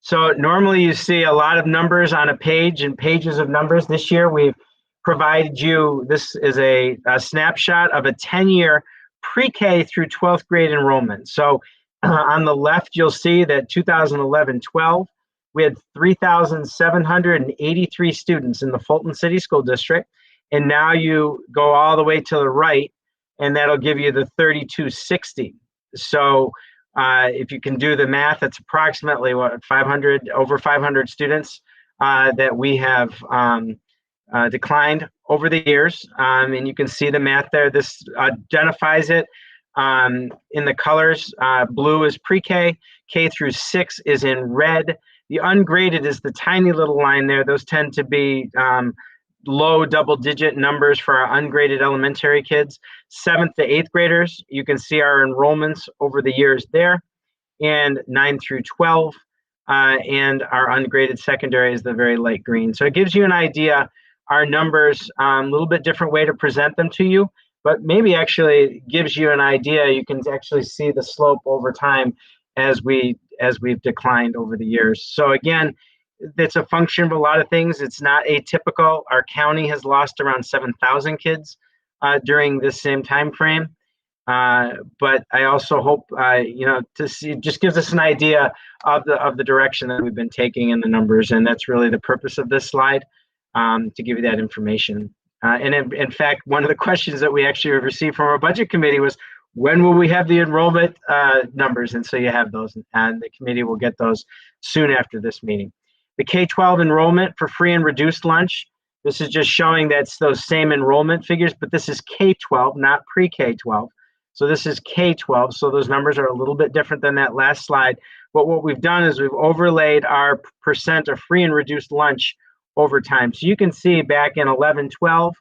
So normally you see a lot of numbers on a page and pages of numbers. This year we've provided you, this is a snapshot of a 10-year pre-K through 12th grade enrollment. So on the left, you'll see that 2011-12, we had 3,783 students in the Fulton City School District. And now you go all the way to the right, and that'll give you the 3,260. So if you can do the math, that's approximately what, over 500 students that we have declined over the years. And you can see the math there. This identifies it in the colors. Blue is pre-K, K through 6 is in red. The ungraded is the tiny little line there. Those tend to be low double-digit numbers for our ungraded elementary kids. 7th to 8th graders, you can see our enrollments over the years there, and 9 through 12, and our ungraded secondary is the very light green. So it gives you an idea. Our numbers, a little bit different way to present them to you, but maybe actually gives you an idea. You can actually see the slope over time as we've declined over the years. So again, that's a function of a lot of things. It's not atypical. Our county has lost around 7,000 kids during this same time frame. But I also hope, to see, just gives us an idea of the direction that we've been taking in the numbers. And that's really the purpose of this slide, to give you that information. And in fact, one of the questions that we actually received from our budget committee was, when will we have the enrollment numbers? And so you have those, and the committee will get those soon after this meeting. The K-12 enrollment for free and reduced lunch. This is just showing that's those same enrollment figures, but this is K-12, not pre-K-12. So this is K-12, so those numbers are a little bit different than that last slide. But what we've done is we've overlaid our percent of free and reduced lunch over time. So you can see back in 11-12,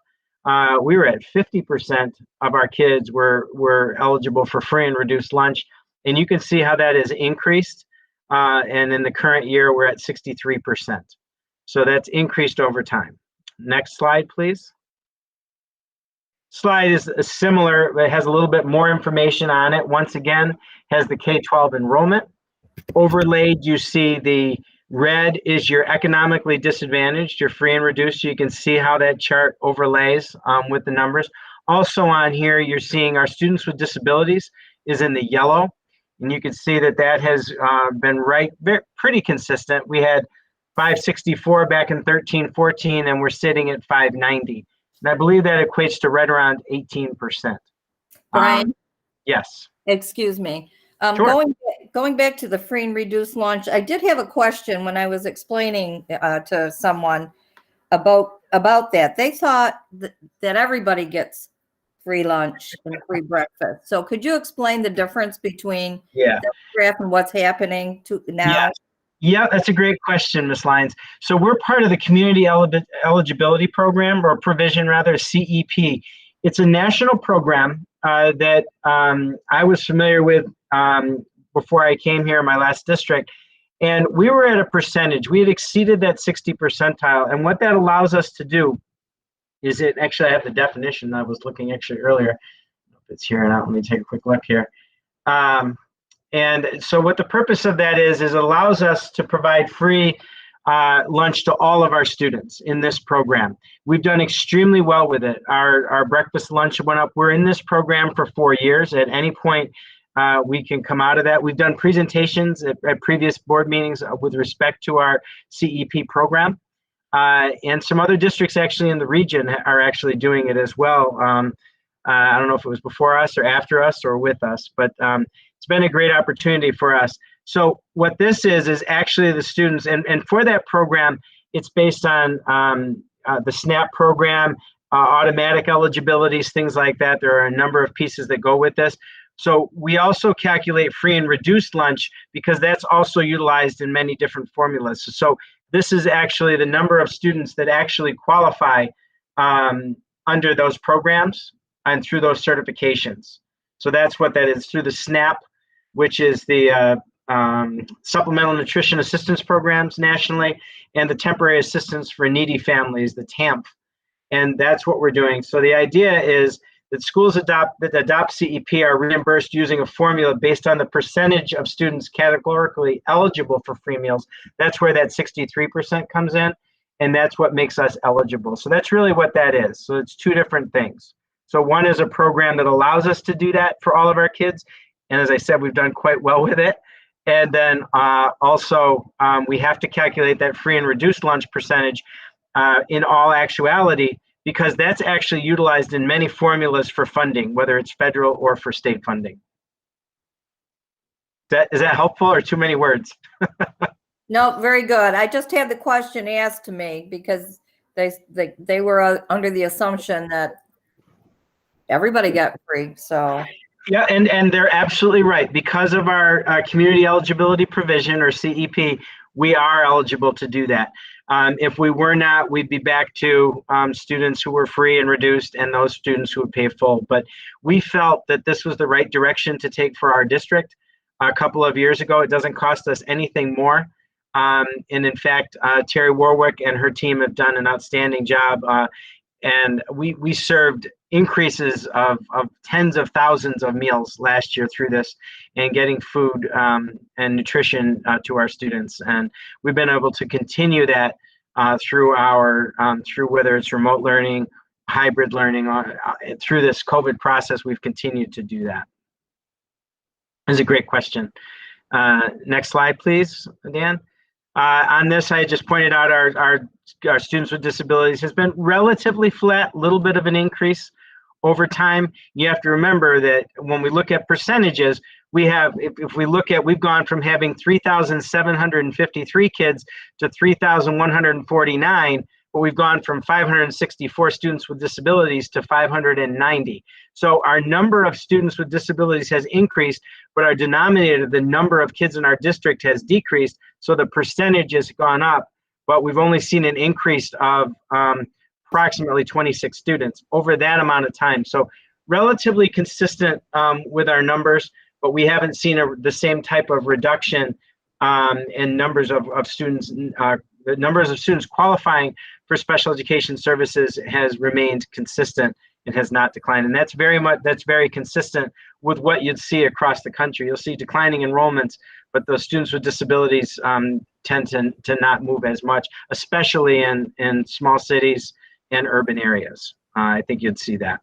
we were at 50% of our kids were eligible for free and reduced lunch. And you can see how that has increased. And in the current year, we're at 63%. So that's increased over time. Next slide, please. Slide is similar, but it has a little bit more information on it. Once again, has the K-12 enrollment. Overlaid, you see the red is your economically disadvantaged, your free and reduced. You can see how that chart overlays with the numbers. Also on here, you're seeing our students with disabilities is in the yellow. And you can see that that has been pretty consistent. We had 564 back in 13-14, and we're sitting at 590. And I believe that equates to right around 18%. Brian, Yes. excuse me. Sure. Going back to the free and reduced lunch, I did have a question when I was explaining to someone about that. They thought that everybody gets free lunch and free breakfast. So could you explain the difference between the graph and what's happening now? Yeah, that's a great question, Ms. Lyons. So we're part of the Community Eligibility Program, or provision rather, CEP. It's a national program that I was familiar with before I came here in my last district. And we were at a percentage. We had exceeded that 60 percentile. And what that allows us to do is actually, I have the definition I was looking actually earlier. If it's here or not, let me take a quick look here. And so what the purpose of that is it allows us to provide free lunch to all of our students in this program. We've done extremely well with it. Our breakfast lunch went up. We're in this program for 4 years. At any point, we can come out of that. We've done presentations at previous board meetings with respect to our CEP program. And some other districts actually in the region are actually doing it as well. I don't know if it was before us or after us or with us, but it's been a great opportunity for us. So what this is actually the students, and for that program, it's based on the SNAP program, automatic eligibilities, things like that. There are a number of pieces that go with this. So we also calculate free and reduced lunch because that's also utilized in many different formulas. So this is actually the number of students that actually qualify under those programs and through those certifications. So that's what that is, through the SNAP, which is the Supplemental Nutrition Assistance Programs nationally, and the Temporary Assistance for Needy Families, the TAMP. And that's what we're doing. So the idea is that schools that adopt CEP are reimbursed using a formula based on the percentage of students categorically eligible for free meals. That's where that 63% comes in, and that's what makes us eligible. So that's really what that is. So it's two different things. So one is a program that allows us to do that for all of our kids. And as I said, we've done quite well with it. And then also we have to calculate that free and reduced lunch percentage in all actuality, because that's actually utilized in many formulas for funding, whether it's federal or for state funding. Is that helpful or too many words? No, very good. I just had the question asked to me because they were under the assumption that everybody got free. So yeah, and they're absolutely right. Because of our community eligibility provision, or CEP, we are eligible to do that. If we were not, we'd be back to students who were free and reduced and those students who would pay full. But we felt that this was the right direction to take for our district a couple of years ago. It doesn't cost us anything more. And in fact, Terry Warwick and her team have done an outstanding job and we served increases of tens of thousands of meals last year through this, and getting food and nutrition to our students. And we've been able to continue that through whether it's remote learning, hybrid learning, through this COVID process. We've continued to do that. That's a great question. Next slide, please, Dan. On this, I just pointed out our students with disabilities has been relatively flat, little bit of an increase over time. You have to remember that when we look at percentages, we have, if we look at, we've gone from having 3,753 kids to 3,149, but we've gone from 564 students with disabilities to 590. So our number of students with disabilities has increased, but our denominator, the number of kids in our district, has decreased. So the percentage has gone up, but we've only seen an increase of approximately 26 students over that amount of time. So relatively consistent with our numbers, but we haven't seen the same type of reduction in numbers of students. The numbers of students qualifying for special education services has remained consistent and has not declined. And that's very consistent with what you'd see across the country. You'll see declining enrollments, but those students with disabilities tend to not move as much, especially in small cities and urban areas. I think you'd see that.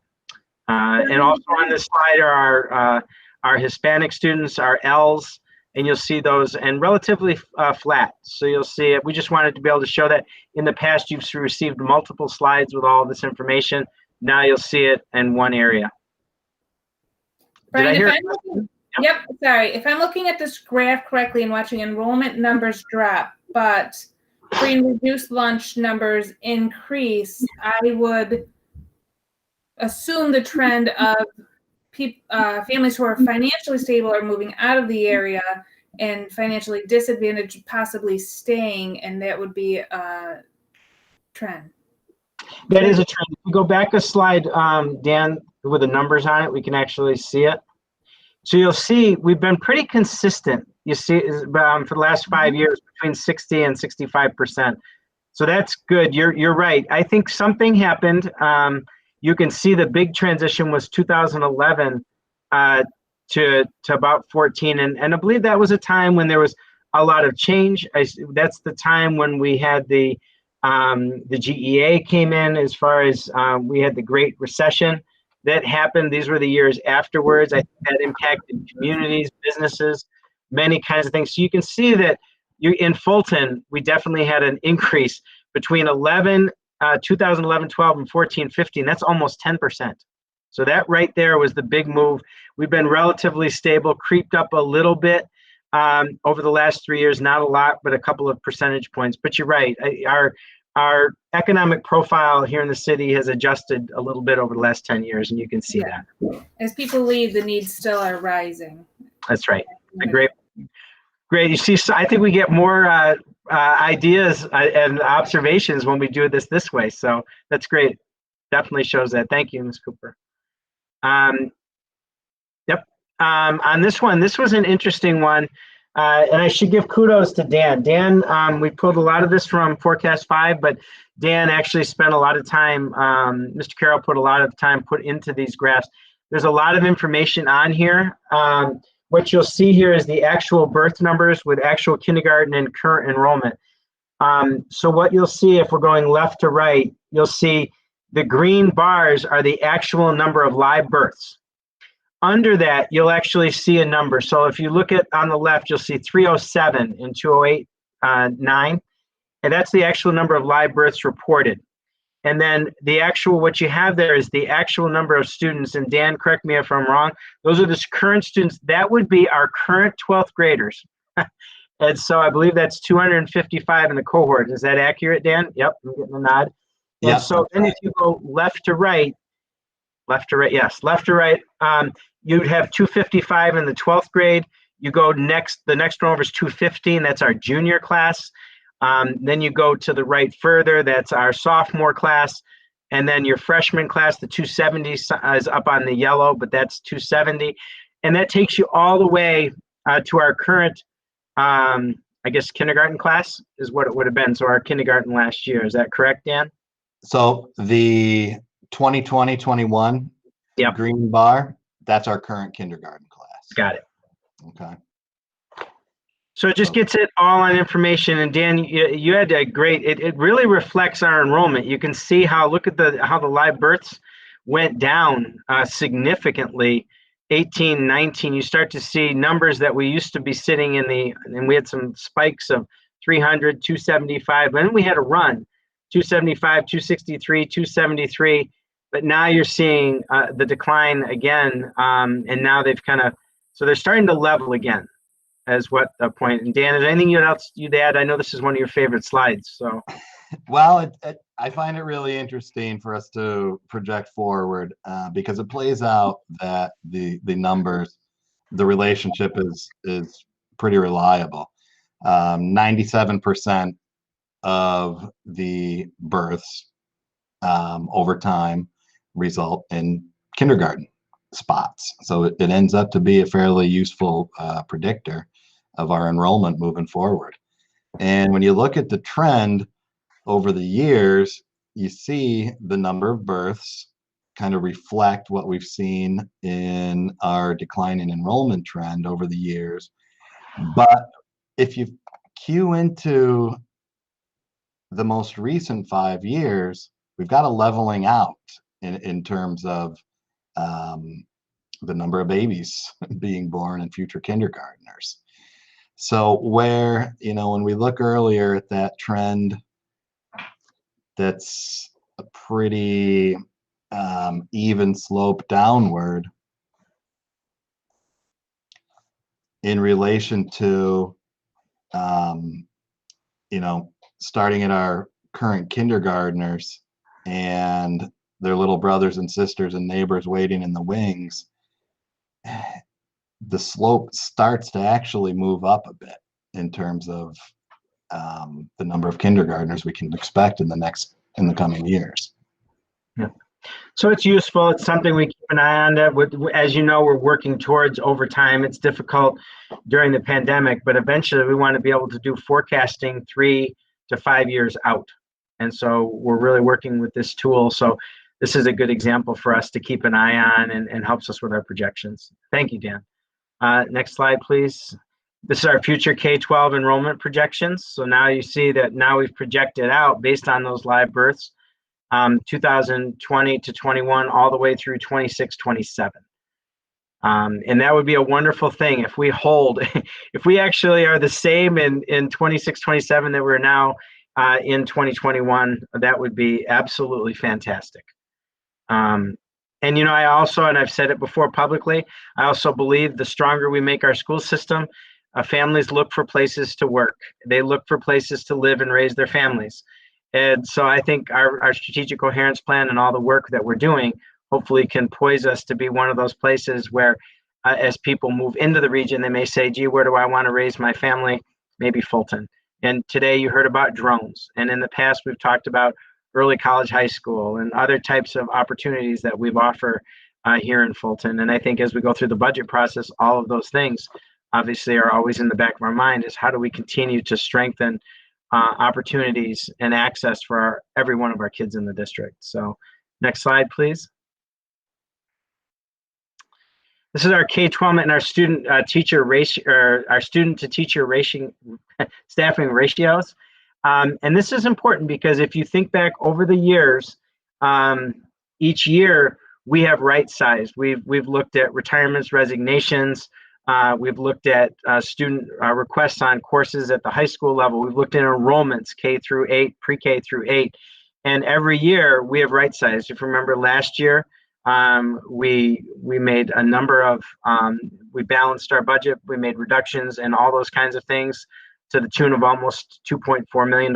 And also on this slide are our Hispanic students, our Ls, and you'll see those, and relatively flat. So you'll see it. We just wanted to be able to show that. In the past, you've received multiple slides with all this information. Now you'll see it in one area. Brian, if I'm looking at this graph correctly and watching enrollment numbers drop, but free and reduced lunch numbers increase, I would assume the trend of families who are financially stable are moving out of the area, and financially disadvantaged possibly staying, and that would be a trend. That is a trend. If we go back a slide, Dan, with the numbers on it, we can actually see it. So you'll see we've been pretty consistent. You see, for the last 5 years, between 60 and 65%. So that's good. You're right. I think something happened. You can see the big transition was 2011 to about 14, and I believe that was a time when there was a lot of change. That's the time when we had the GEA came in, as far as we had the Great Recession that happened. These were the years afterwards. I think that impacted communities, businesses, many kinds of things. So you can see that in Fulton, we definitely had an increase between 2011, 12, and 14, 15. That's almost 10%. So that right there was the big move. We've been relatively stable, creeped up a little bit over the last 3 years, not a lot, but a couple of percentage points. But you're right, our economic profile here in the city has adjusted a little bit over the last 10 years, and you can see that. As people leave, the needs still are rising. That's right. Great. You see, so I think we get more ideas and observations when we do this way. So that's great. Definitely shows that. Thank you, Ms. Cooper. Yep. On this one, this was an interesting one. And I should give kudos to Dan. Dan, we pulled a lot of this from Forecast 5, but Dan actually spent a lot of time, Mr. Carroll put a lot of time into these graphs. There's a lot of information on here. What you'll see here is the actual birth numbers with actual kindergarten and current enrollment. So what you'll see, if we're going left to right, you'll see the green bars are the actual number of live births. Under that, you'll actually see a number. So if you look at on the left, you'll see 307 in 2008-9, and that's the actual number of live births reported. And then the actual, what you have there is the actual number of students, and Dan, correct me if I'm wrong, those are the current students. That would be our current 12th graders. And so I believe that's 255 in the cohort. Is that accurate, Dan? Yep, I'm getting a nod. Yeah. And so then if you go left to right, yes, left to right, you'd have 255 in the 12th grade. You go next, the next one over is 215, that's our junior class. Then you go to the right further, that's our sophomore class. And then your freshman class, the 270 is up on the yellow, but that's 270. And that takes you all the way to our current, I guess, kindergarten class is what it would have been. So our kindergarten last year, is that correct, Dan? So the 2020-21 Yep. green bar, that's our current kindergarten class. Got it. Okay. So it just gets it all on information. And Dan, you had a great, it really reflects our enrollment. You can see how, look at how the live births went down significantly. 18, 19, you start to see numbers that we used to be sitting in and we had some spikes of 300, 275, and then we had a run, 275, 263, 273. But now you're seeing the decline again. And now they've so they're starting to level again. As what the point. And Dan, is there anything else you'd add? I know this is one of your favorite slides. So, well, I find it really interesting for us to project forward because it plays out that the numbers, the relationship is pretty reliable. 97% of the births over time result in kindergarten spots. So it ends up to be a fairly useful predictor of our enrollment moving forward. And when you look at the trend over the years, you see the number of births kind of reflect what we've seen in our decline in enrollment trend over the years. But if you cue into the most recent 5 years, we've got a leveling out in terms of the number of babies being born and future kindergartners. So where, when we look earlier at that trend, that's a pretty even slope downward in relation to, starting at our current kindergartners and their little brothers and sisters and neighbors waiting in the wings, the slope starts to actually move up a bit in terms of the number of kindergartners we can expect in the coming years. Yeah. So it's useful. It's something we keep an eye on. As you know, we're working towards over time. It's difficult during the pandemic, but eventually we want to be able to do forecasting 3 to 5 years out. And so we're really working with this tool. So this is a good example for us to keep an eye on and helps us with our projections. Thank you, Dan. Next slide, please. This is our future K-12 enrollment projections. So now you see that now we've projected out based on those live births, 2020 to 21, all the way through 26, 27. And that would be a wonderful thing if we hold, if we actually are the same in 26, 27 that we're now in 2021, that would be absolutely fantastic. And I also, and I've said it before publicly, I also believe the stronger we make our school system, families look for places to work. They look for places to live and raise their families. And so I think our strategic coherence plan and all the work that we're doing hopefully can poise us to be one of those places where as people move into the region, they may say, gee, where do I want to raise my family? Maybe Fulton. And today you heard about drones. And in the past, we've talked about early college, high school, and other types of opportunities that we've offered here in Fulton. And I think as we go through the budget process, all of those things obviously are always in the back of our mind is how do we continue to strengthen opportunities and access for every one of our kids in the district. So next slide, please. This is our K-12 and our student teacher ratio, or our student to teacher ratio, staffing ratios. And this is important because if you think back over the years, each year we have right-sized. We've looked at retirements, resignations. We've looked at student requests on courses at the high school level. We've looked at enrollments K through 8, pre-K through 8. And every year we have right-sized. If you remember last year, we made a number of, we balanced our budget, we made reductions and all those kinds of things to the tune of almost $2.4 million.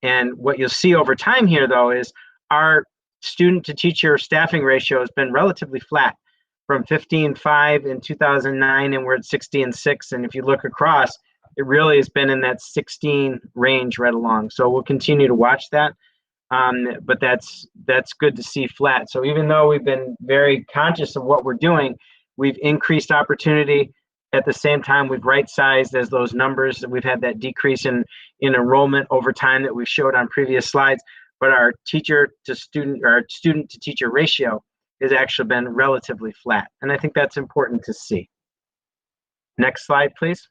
And what you'll see over time here though is our student to teacher staffing ratio has been relatively flat from 15.5 in 2009 and we're at 60.6. And if you look across, it really has been in that 16 range right along. So we'll continue to watch that. But that's good to see flat. So even though we've been very conscious of what we're doing, we've increased opportunity. At the same time, we've right-sized as those numbers that we've had that decrease in enrollment over time that we've showed on previous slides. but our teacher to student, or student to teacher ratio has actually been relatively flat. And I think that's important to see. Next slide, please.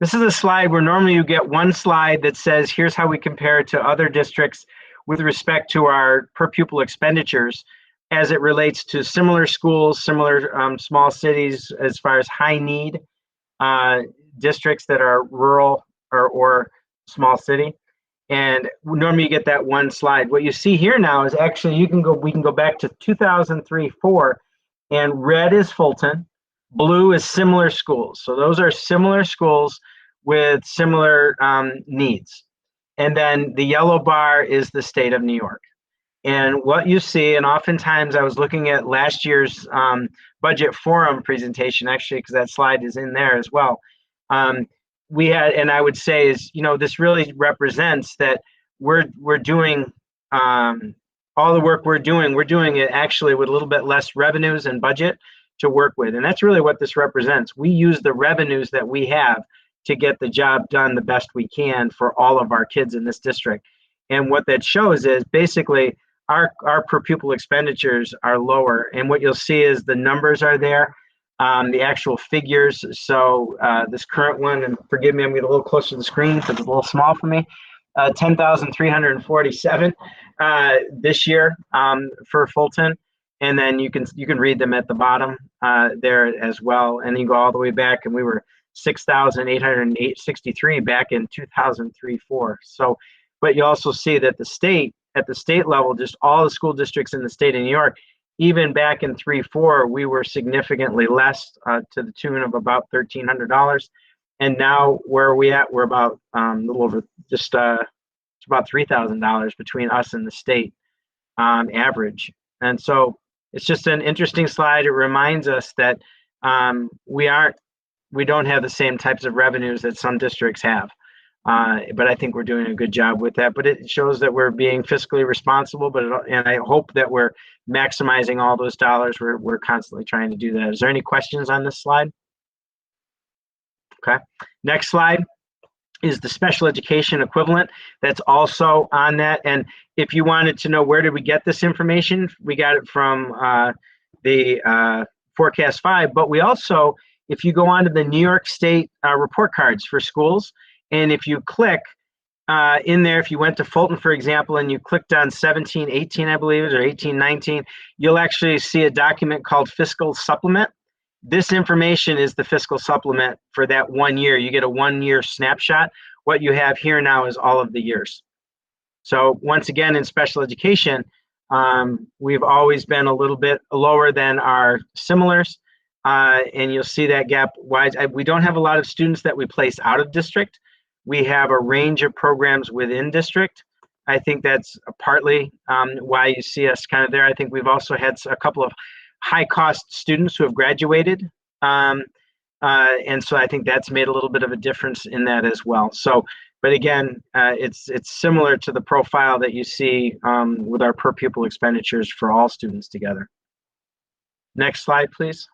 This is a slide where normally you get one slide that says, here's how we compare to other districts with respect to our per pupil expenditures as it relates to similar schools, similar small cities, as far as high need districts that are rural or small city. And normally you get that one slide. What you see here now is actually we can go back to 2003-04, and red is Fulton, blue is similar schools. So those are similar schools with similar needs. And then the yellow bar is the state of New York. And what you see, and oftentimes I was looking at last year's budget forum presentation, actually, because that slide is in there as well. We had, and I would say is, this really represents that we're doing all the work we're doing it actually with a little bit less revenues and budget to work with. And that's really what this represents. We use the revenues that we have to get the job done the best we can for all of our kids in this district. And what that shows is basically our per pupil expenditures are lower. And what you'll see is the numbers are there, the actual figures. So this current one, and forgive me, I'm getting a little closer to the screen because it's a little small for me, 10,347 this year for Fulton. And then you can read them at the bottom there as well. And you go all the way back, and we were 6,863 back in 2003-04. So, but you also see that at the state level, just all the school districts in the state of New York, even back in 3-4, we were significantly less to the tune of about $1,300. And now where are we at? We're about a little over just it's about $3,000 between us and the state average. And so it's just an interesting slide. It reminds us that we don't have the same types of revenues that some districts have. But I think we're doing a good job with that. But it shows that we're being fiscally responsible. And I hope that we're maximizing all those dollars. We're constantly trying to do that. Is there any questions on this slide? Okay. Next slide is the special education equivalent. That's also on that. And if you wanted to know where did we get this information, we got it from the Forecast 5. But we also, if you go onto the New York State report cards for schools, and if you click in there, if you went to Fulton, for example, and you clicked on 1718, I believe it, or 1819, you'll actually see a document called Fiscal Supplement. This information is the fiscal supplement for that 1 year. You get a 1 year snapshot. What you have here now is all of the years. So once again, in special education, we've always been a little bit lower than our similars. And you'll see that gap wise. We don't have a lot of students that we place out of district. We have a range of programs within district. I think that's partly why you see us kind of there. I think we've also had a couple of high cost students who have graduated. And so I think that's made a little bit of a difference in that as well. So, but again, it's similar to the profile that you see with our per pupil expenditures for all students together. Next slide, please.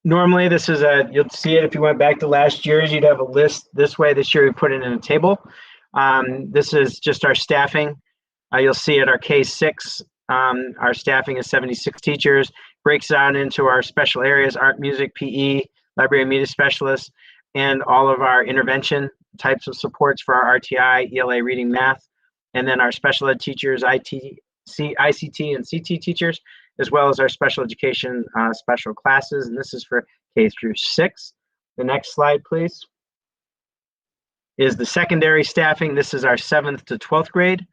Normally this is you'll see it if you went back to last year's, you'd have a list this way. This year we put it in a table. This is just our staffing. You'll see at our K6, our staffing is 76 teachers, breaks down into our special areas, art, music, PE, library and media specialists, and all of our intervention types of supports for our RTI, ELA, reading, math, and then our special ed teachers, ICT and CT teachers, as well as our special education special classes, and this is for K-6. The next slide, please, is the secondary staffing. This is our 7th to 12th grade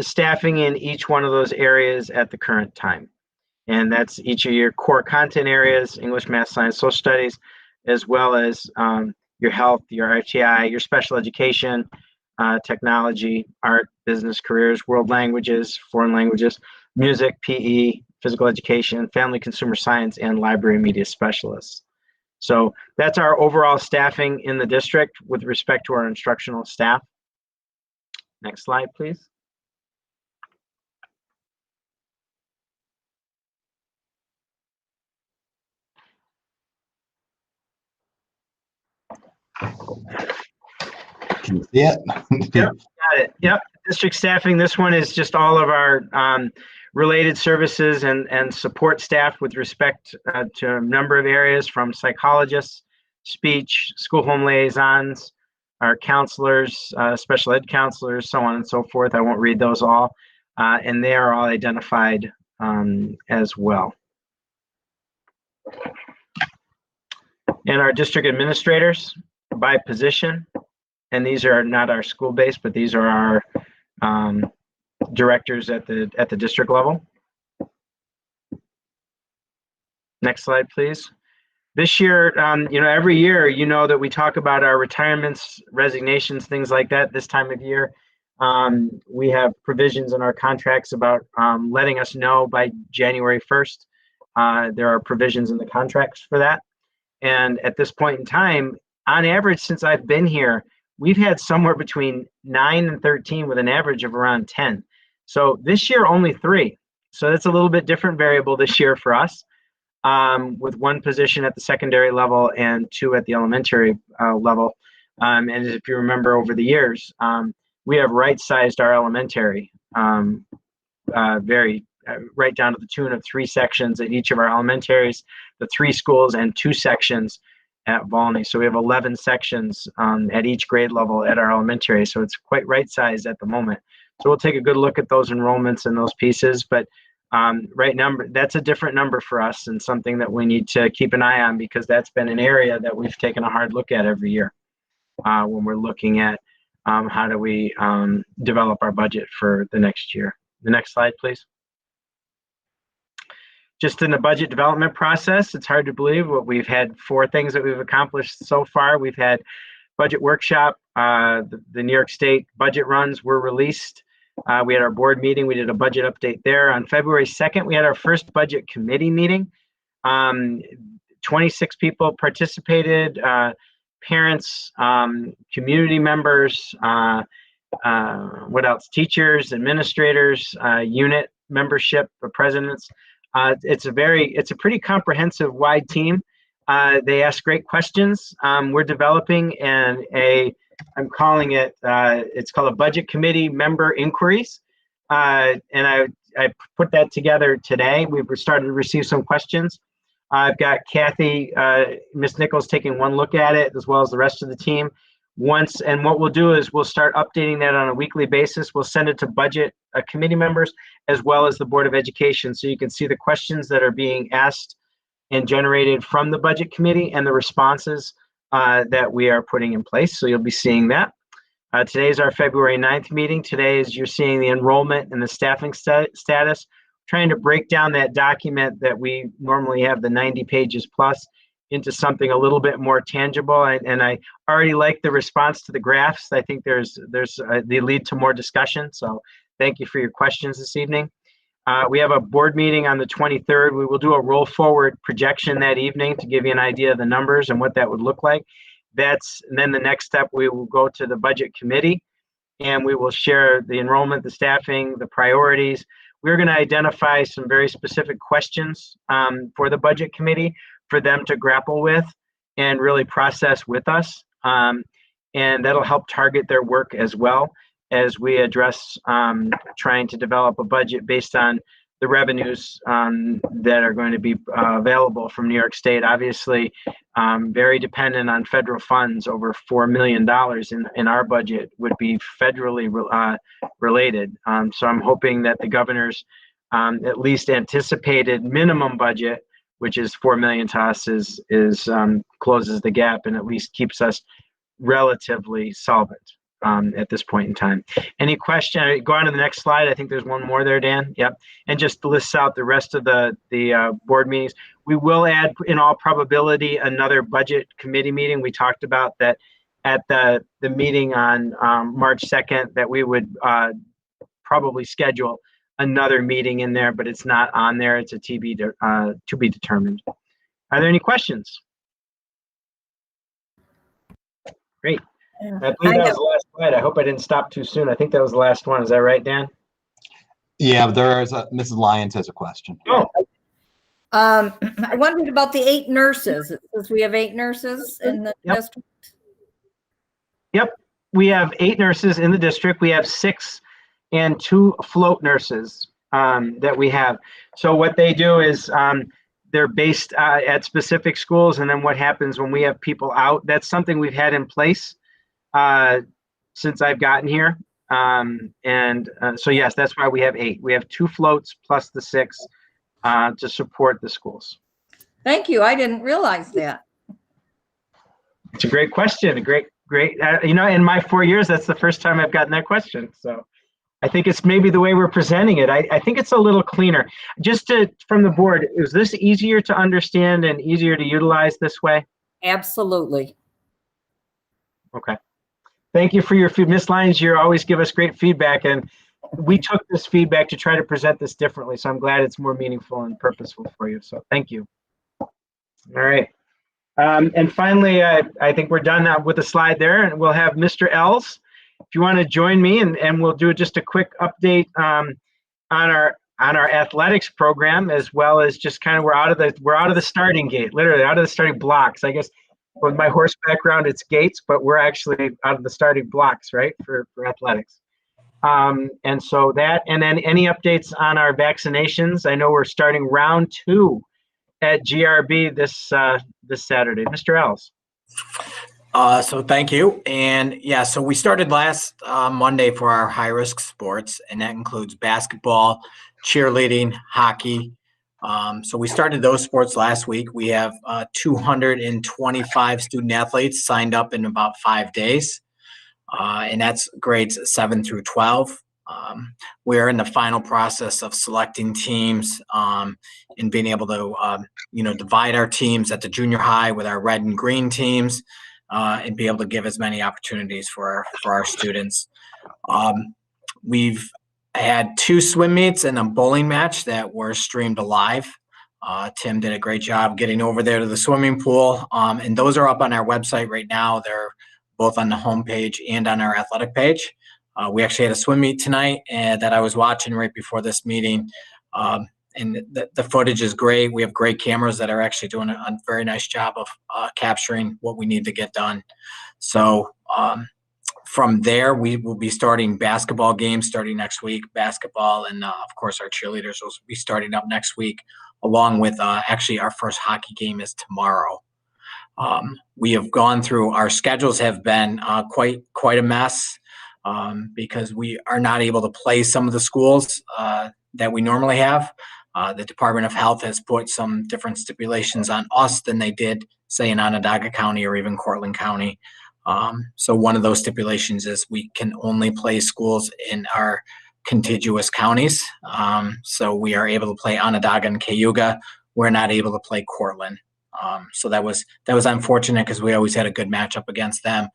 staffing in each one of those areas at the current time. And that's each of your core content areas, English, math, science, social studies, as well as your health, your RTI, your special education, technology, art, business, careers, world languages, foreign languages, music, PE, physical education, family, consumer science, and library media specialists. So that's our overall staffing in the district with respect to our instructional staff. Next slide, please. Can you see it? Yep. got it. Yep. District staffing. This one is just all of our related services and support staff with respect to a number of areas, from psychologists, speech, school home liaisons, our counselors, special ed counselors, so on and so forth. I won't read those all. And they are all identified as well. And our district administrators by position. And these are not our school-based, but these are our directors at the district level. Next slide, please. This year, every year, that we talk about our retirements, resignations, things like that this time of year. We have provisions in our contracts about letting us know by January 1st. There are provisions in the contracts for that. And at this point in time, on average, since I've been here, we've had somewhere between 9 and 13 with an average of around 10. So this year, only 3. So that's a little bit different variable this year for us, with 1 position at the secondary level and 2 at the elementary level. And if you remember over the years, we have right-sized our elementary right down to the tune of 3 sections at each of our elementaries, the 3 schools, and 2 sections at Volney. So we have 11 sections at each grade level at our elementary. So it's quite right-sized at the moment. So we'll take a good look at those enrollments and those pieces. But that's a different number for us, and something that we need to keep an eye on, because that's been an area that we've taken a hard look at every year when we're looking at how do we develop our budget for the next year. The next slide, please. Just in the budget development process, it's hard to believe what we've had 4 things that we've accomplished so far. We've had budget workshop, the New York State budget runs were released. We had our board meeting. We did a budget update there. On February 2nd, we had our first budget committee meeting. 26 people participated, parents, community members, what else? Teachers, administrators, unit membership, presidents. It's a pretty comprehensive, wide team. They ask great questions. We're developing I'm calling it, it's called a budget committee member inquiries. And I put that together today. We've started to receive some questions. I've got Kathy, Ms. Nichols, taking one look at it, as well as the rest of the team. And what we'll do is we'll start updating that on a weekly basis. We'll send it to budget committee members as well as the Board of Education, so you can see the questions that are being asked and generated from the budget committee and the responses that we are putting in place. So you'll be seeing that. Today is our February 9th meeting. Today is you're seeing the enrollment and the staffing status, trying to break down that document that we normally have, the 90 pages plus, into something a little bit more tangible. And I already like the response to the graphs. I think they lead to more discussion. So thank you for your questions this evening. We have a board meeting on the 23rd. We will do a roll forward projection that evening to give you an idea of the numbers and what that would look like. And then the next step, we will go to the budget committee, and we will share the enrollment, the staffing, the priorities. We're going to identify some very specific questions for the budget committee for them to grapple with and really process with us. And that'll help target their work as well as we address trying to develop a budget based on the revenues that are going to be available from New York State. Obviously, very dependent on federal funds. Over $4 million in our budget would be federally related. So I'm hoping that the governor's at least anticipated minimum budget, which is $4 million to us, is closes the gap and at least keeps us relatively solvent at this point in time. Any question? Go on to the next slide. I think there's one more there, Dan. Yep. And just lists out the rest of the board meetings. We will add, in all probability, another budget committee meeting. We talked about that at the meeting on March 2nd, that we would probably schedule another meeting in there, but it's not on there. It's a to be determined. Are there any questions? Great. I believe that was the last slide. I hope I didn't stop too soon. I think that was the last one. Is that right, Dan? Yeah, Mrs. Lyons has a question. Oh. I wondered about the 8 nurses. It says we have 8 nurses in the district. Yep. we have 8 nurses in the district. We have 6 and 2 float nurses that we have. So what they do is they're based at specific schools, and then what happens when we have people out, that's something we've had in place since I've gotten here. So yes, that's why we have 8. We have 2 floats plus the 6 to support the schools. Thank you. I didn't realize that. It's a great question. A great. In my 4 years, that's the first time I've gotten that question. So I think it's maybe the way we're presenting it. I think it's a little cleaner. From the board, is this easier to understand and easier to utilize this way? Absolutely. Okay. Thank you for your feedback. Ms. Lyons, you always give us great feedback, and we took this feedback to try to present this differently. So I'm glad it's more meaningful and purposeful for you. So thank you. All right. And finally, I think we're done now with the slide there, and we'll have Mr. Els. If you want to join me, and we'll do just a quick update on our athletics program, as well as just kind of we're out of the starting gate, literally out of the starting blocks. I guess with my horse background, it's gates, but we're actually out of the starting blocks, right, for athletics. And so that, and then any updates on our vaccinations. I know we're starting round 2 at GRB this Saturday. Mr. Els. So thank you. And yeah, so we started last Monday for our high-risk sports, and that includes basketball, cheerleading, hockey. So we started those sports last week. We have 225 student athletes signed up in about 5 days, and that's grades 7 through 12. We're in the final process of selecting teams and being able to, divide our teams at the junior high with our red and green teams and be able to give as many opportunities for our students. We've had 2 swim meets and a bowling match that were streamed live. Tim did a great job getting over there to the swimming pool, and those are up on our website right now. They're both on the homepage and on our athletic page. We actually had a swim meet tonight that I was watching right before this meeting. And the footage is great. We have great cameras that are actually doing a very nice job of capturing what we need to get done. So from there, we will be starting basketball games starting next week. Basketball and, of course, our cheerleaders will be starting up next week, along with actually our first hockey game is tomorrow. We have gone through, our schedules have been quite a mess. Because we are not able to play some of the schools that we normally have. The Department of Health has put some different stipulations on us than they did, say, in Onondaga County or even Cortland County. So one of those stipulations is we can only play schools in our contiguous counties. So we are able to play Onondaga and Cayuga. We're not able to play Cortland. So that was unfortunate because we always had a good matchup against them.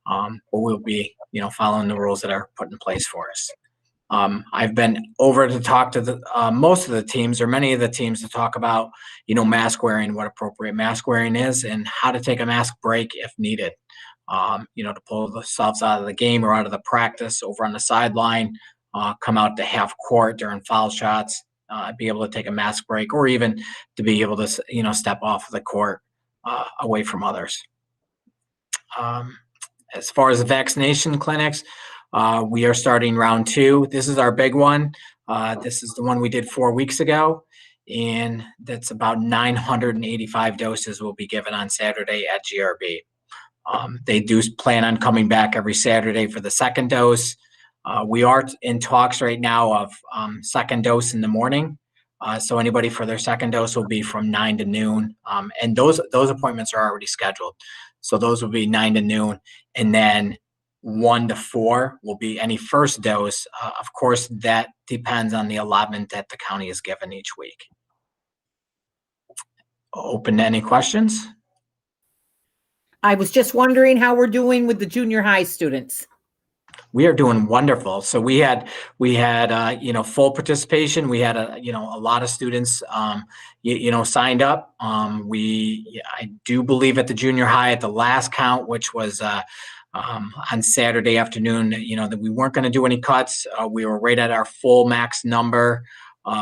But we'll be, following the rules that are put in place for us. I've been over to talk to the most of the teams, or many of the teams, to talk about, mask wearing, what appropriate mask wearing is, and how to take a mask break if needed. To pull themselves out of the game or out of the practice over on the sideline, come out to half court during foul shots, be able to take a mask break, or even to be able to, step off the court away from others. As far as the vaccination clinics, we are starting round 2. This is our big one. This is the one we did 4 weeks ago, and that's about 985 doses will be given on Saturday at GRB. They do plan on coming back every Saturday for the second dose. We are in talks right now of second dose in the morning. So anybody for their second dose will be from 9 to noon. And those appointments are already scheduled. So those will be 9 to noon. And then 1 to 4 will be any first dose. Of course, that depends on the allotment that the county is given each week. Open to any questions? I was just wondering how we're doing with the junior high students. We are doing wonderful. So we had full participation. We had a lot of students, signed up. I do believe at the junior high at the last count, which was on Saturday afternoon, that we weren't going to do any cuts. We were right at our full max number,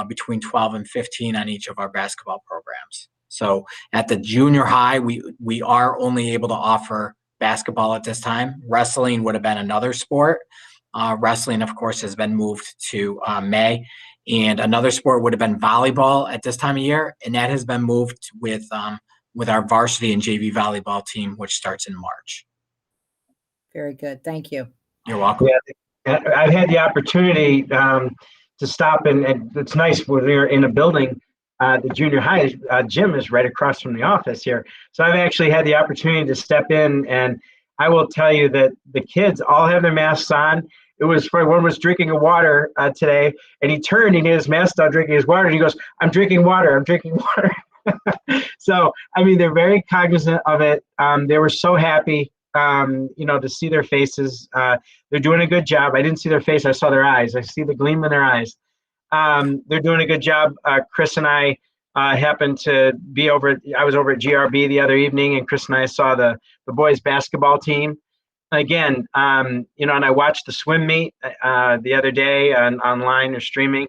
between 12 and 15 on each of our basketball programs. So at the junior high, we are only able to offer basketball at this time. Wrestling would have been another sport. Wrestling, of course, has been moved to May. And another sport would have been volleyball at this time of year, and that has been moved with our varsity and JV volleyball team, which starts in March. Very good. Thank you. You're welcome. Yeah, I've had the opportunity to stop, and it's nice when we're in a building. The junior high gym is right across from the office here. So I've actually had the opportunity to step in, and I will tell you that the kids all have their masks on. It was funny. One was drinking a water today, and he turned and he had his mask on, drinking his water, and he goes, "I'm drinking water. I'm drinking water." So, I mean, they're very cognizant of it. They were so happy, to see their faces. They're doing a good job. I didn't see their face. I saw their eyes. I see the gleam in their eyes. They're doing a good job. Chris and I happened to be I was over at GRB the other evening, and Chris and I saw the boys basketball team. Again, and I watched the swim meet the other day online or streaming,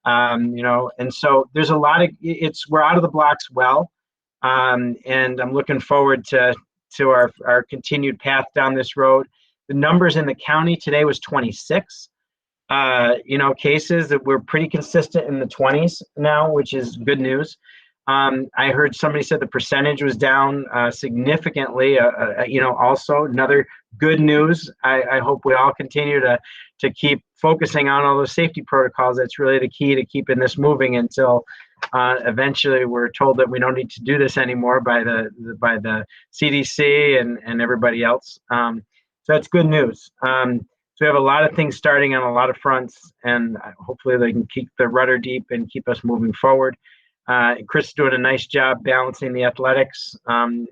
and so there's a lot of, we're out of the blocks well, and I'm looking forward to our continued path down this road. The numbers in the county today was 26, cases that we're pretty consistent in the 20s now, which is good news. I heard somebody said the percentage was down significantly, also another good news. I hope we all continue to keep focusing on all those safety protocols. That's really the key to keeping this moving until eventually we're told that we don't need to do this anymore by the CDC and everybody else. So that's good news. So we have a lot of things starting on a lot of fronts, and hopefully they can keep the rudder deep and keep us moving forward. Chris is doing a nice job balancing the athletics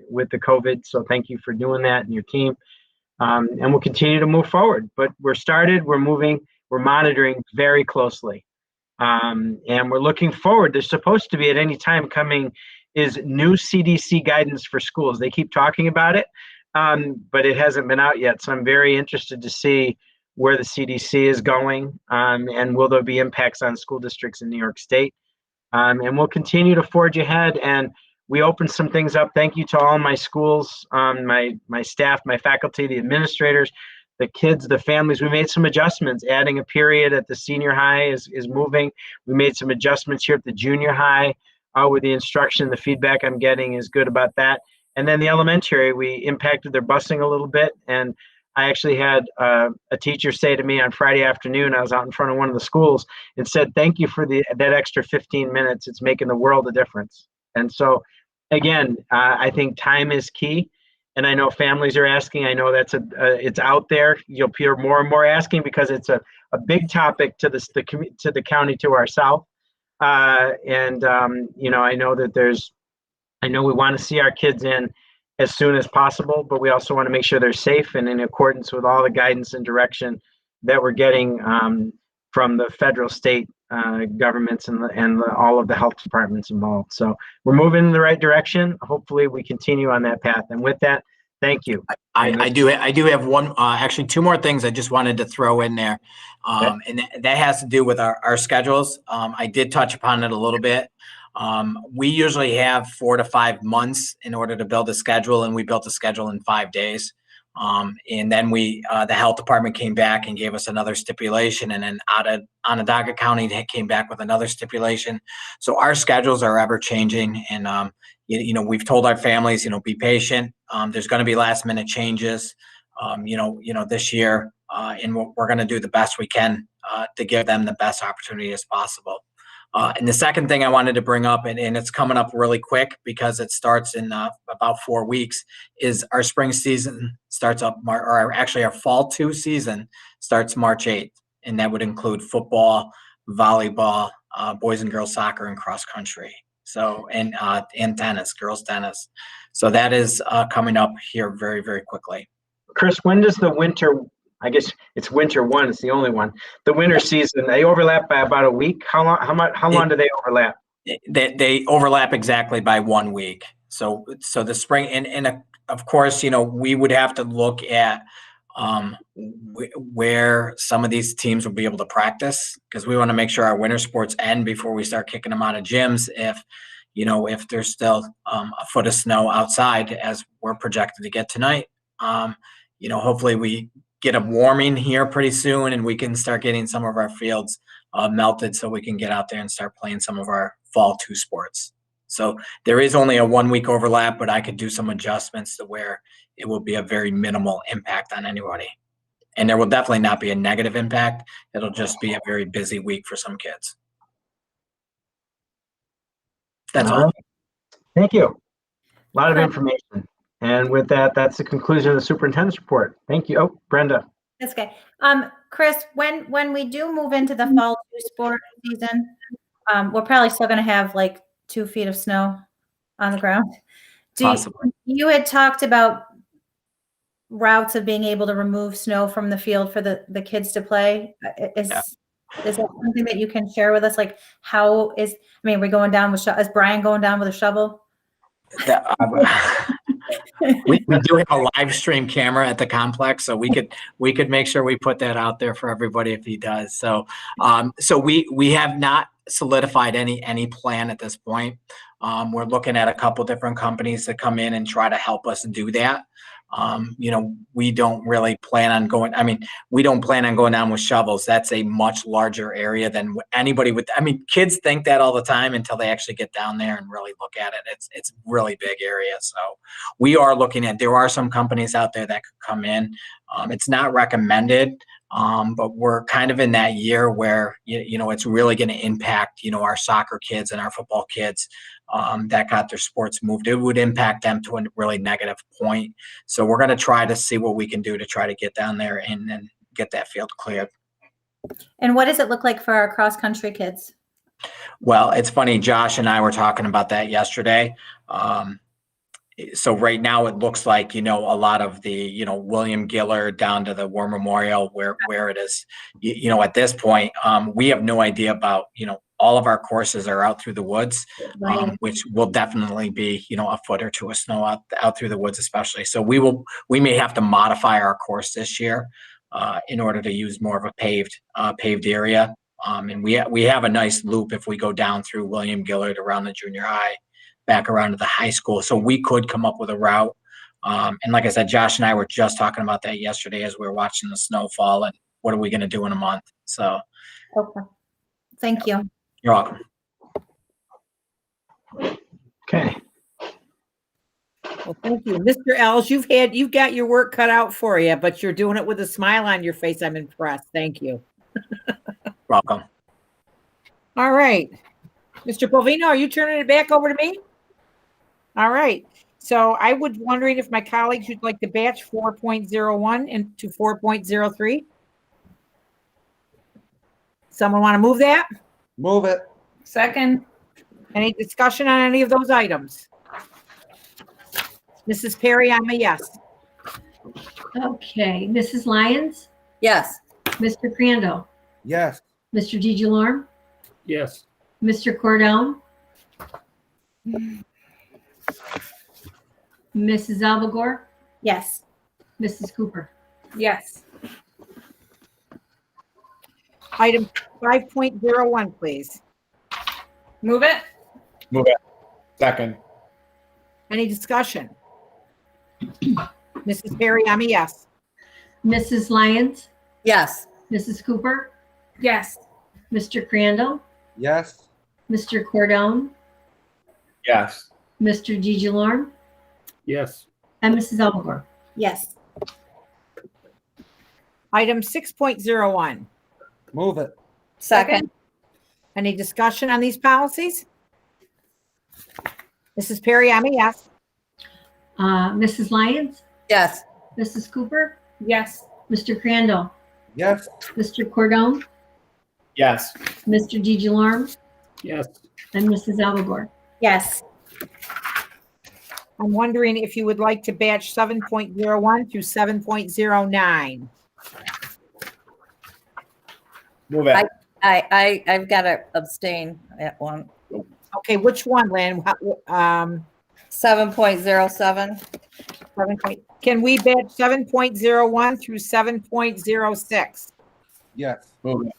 with the COVID, so thank you for doing that and your team. And we'll continue to move forward. But we're moving, we're monitoring very closely. And we're looking forward. There's supposed to be at any time coming is new CDC guidance for schools. They keep talking about it, but it hasn't been out yet. So I'm very interested to see where the CDC is going, and will there be impacts on school districts in New York State. And we'll continue to forge ahead. And we opened some things up. Thank you to all my schools, my staff, my faculty, the administrators, the kids, the families. We made some adjustments. Adding a period at the senior high is moving. We made some adjustments here at the junior high with the instruction. The feedback I'm getting is good about that. And then the elementary, we impacted their busing a little bit. And I actually had a teacher say to me on Friday afternoon, I was out in front of one of the schools, and said, "Thank you for that extra 15 minutes. It's making the world a difference." And so, again, I think time is key. And I know families are asking. I know that's it's out there. You'll hear more and more asking because it's a big topic to the county to our south. I know that I know we want to see our kids in as soon as possible, but we also want to make sure they're safe and in accordance with all the guidance and direction that we're getting from the federal, state governments and all of the health departments involved. So we're moving in the right direction. Hopefully we continue on that path. And with that, thank you. I do have one, actually two more things I just wanted to throw in there. And that has to do with our schedules. I did touch upon it a little bit. We usually have 4 to 5 months in order to build a schedule, and we built a schedule in 5 days. And then the health department came back and gave us another stipulation, and then Onondaga County came back with another stipulation. So our schedules are ever changing, and we've told our families, be patient. There's going to be last minute changes, this year, and we're going to do the best we can to give them the best opportunity as possible. And the second thing I wanted to bring up, and it's coming up really quick because it starts in about 4 weeks, is our spring season starts up, or actually our fall 2 season starts March 8th. And that would include football, volleyball, boys and girls soccer, and cross country. So, and tennis, girls tennis. So that is coming up here very, very quickly. Chris, when does the winter, I guess it's winter one, it's the only one, the winter season, they overlap by about a week? How long do they overlap? They overlap exactly by 1 week. So the spring, and of course, we would have to look at where some of these teams will be able to practice, because we want to make sure our winter sports end before we start kicking them out of gyms. If there's still a foot of snow outside, as we're projected to get tonight, Hopefully we get a warming here pretty soon and we can start getting some of our fields melted so we can get out there and start playing some of our fall 2 sports. So there is only a 1 week overlap, but I could do some adjustments to where it will be a very minimal impact on anybody. And there will definitely not be a negative impact. It'll just be a very busy week for some kids. That's all. right. Thank you. A lot of information. And with that, that's the conclusion of the superintendent's report. Thank you. Oh, Brenda. That's okay. Chris, when we do move into the fall 2 sport season, we're probably still going to have like 2 feet of snow on the ground. Possibly. You had talked about routes of being able to remove snow from the field for the kids to play. Is that something that you can share with us? Like we're going down with, is Brian going down with a shovel? We do have a live stream camera at the complex, so we could make sure we put that out there for everybody if he does. So we have not solidified any plan at this point. We're looking at a couple different companies that come in and try to help us do that. We don't really plan on going, we don't plan on going down with shovels. That's a much larger area than anybody would. Kids think that all the time until they actually get down there and really look at it. It's a really big area. So we are looking at, there are some companies out there that could come in. It's not recommended, but we're kind of in that year where, it's really going to impact, our soccer kids and our football kids that got their sports moved. It would impact them to a really negative point. So we're going to try to see what we can do to try to get down there and get that field cleared. And what does it look like for our cross country kids? Well, it's funny. Josh and I were talking about that yesterday. So right now it looks like, a lot of the, William Gillard down to the War Memorial where it is, at this point, we have no idea about, all of our courses are out through the woods, which will definitely be, a foot or 2 of snow out through the woods, especially. So we may have to modify our course this year in order to use more of a paved area. And we have a nice loop if we go down through William Gillard around the junior high, back around to the high school. So we could come up with a route. And like I said, Josh and I were just talking about that yesterday as we were watching the snow fall and what are we going to do in a month. So. Okay. Thank you. You're welcome. Okay. Well, thank you. Mr. Els, you've got your work cut out for you, but you're doing it with a smile on your face. I'm impressed. Thank you. Welcome. All right. Mr. Bovino, are you turning it back over to me? All right. So I was wondering if my colleagues would like to batch 4.01 into 4.03. Someone want to move that? Move it. Second. Any discussion on any of those items? Mrs. Perry, I'm a yes. Okay, Mrs. Lyons, Yes. Mr. Crandall, Yes. Mr. DeJalorme, Yes. Mr. Cordone, Mrs. Albagor, Yes. Mrs. Cooper. Yes. Item 5.01, please. Move it. Move it. Second. Any discussion? Mrs. Perry, I'm a yes. Mrs. Lyons, Yes. Mrs. Cooper, Yes. Mr. Crandall, Yes. Mr. Cordone, Yes. Mr. DeJalorme, Yes. and Mrs. Albagor. Yes. Item 6.01. Move it. Second. Any discussion on these policies? Mrs. Perry, I'm a yes. Mrs. Lyons, Yes. Mrs. Cooper, Yes. Mr. Crandall, Yes. Mr. Cordone, Yes. Mr. DeJalorme, Yes. and Mrs. Albagor. Yes. I'm wondering if you would like to batch 7.01 through 7.09. Move it. I've got to abstain at one. Okay, which one, Lynn? 7.07. Can we batch 7.01 through 7.06? Yes. Move it.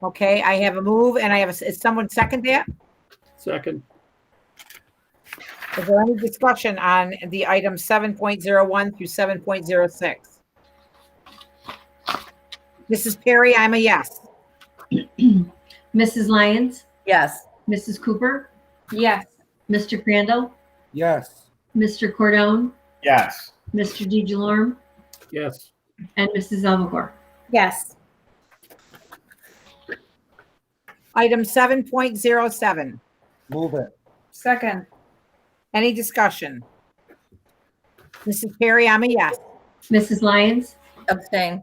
Okay, I have a move and I have is someone second that? Second. Is there any discussion on the item 7.01 through 7.06? Mrs. Perry, I'm a yes. Mrs. Lyons, Yes. Mrs. Cooper, Yes. Mr. Crandall, Yes. Mr. Cordone, Yes. Mr. DeJolorme, Yes. and Mrs. Alvagor. Yes. Item 7.07. Move it. Second. Any discussion? Mrs. Perry, I'm a yes. Mrs. Lyons, Abstain.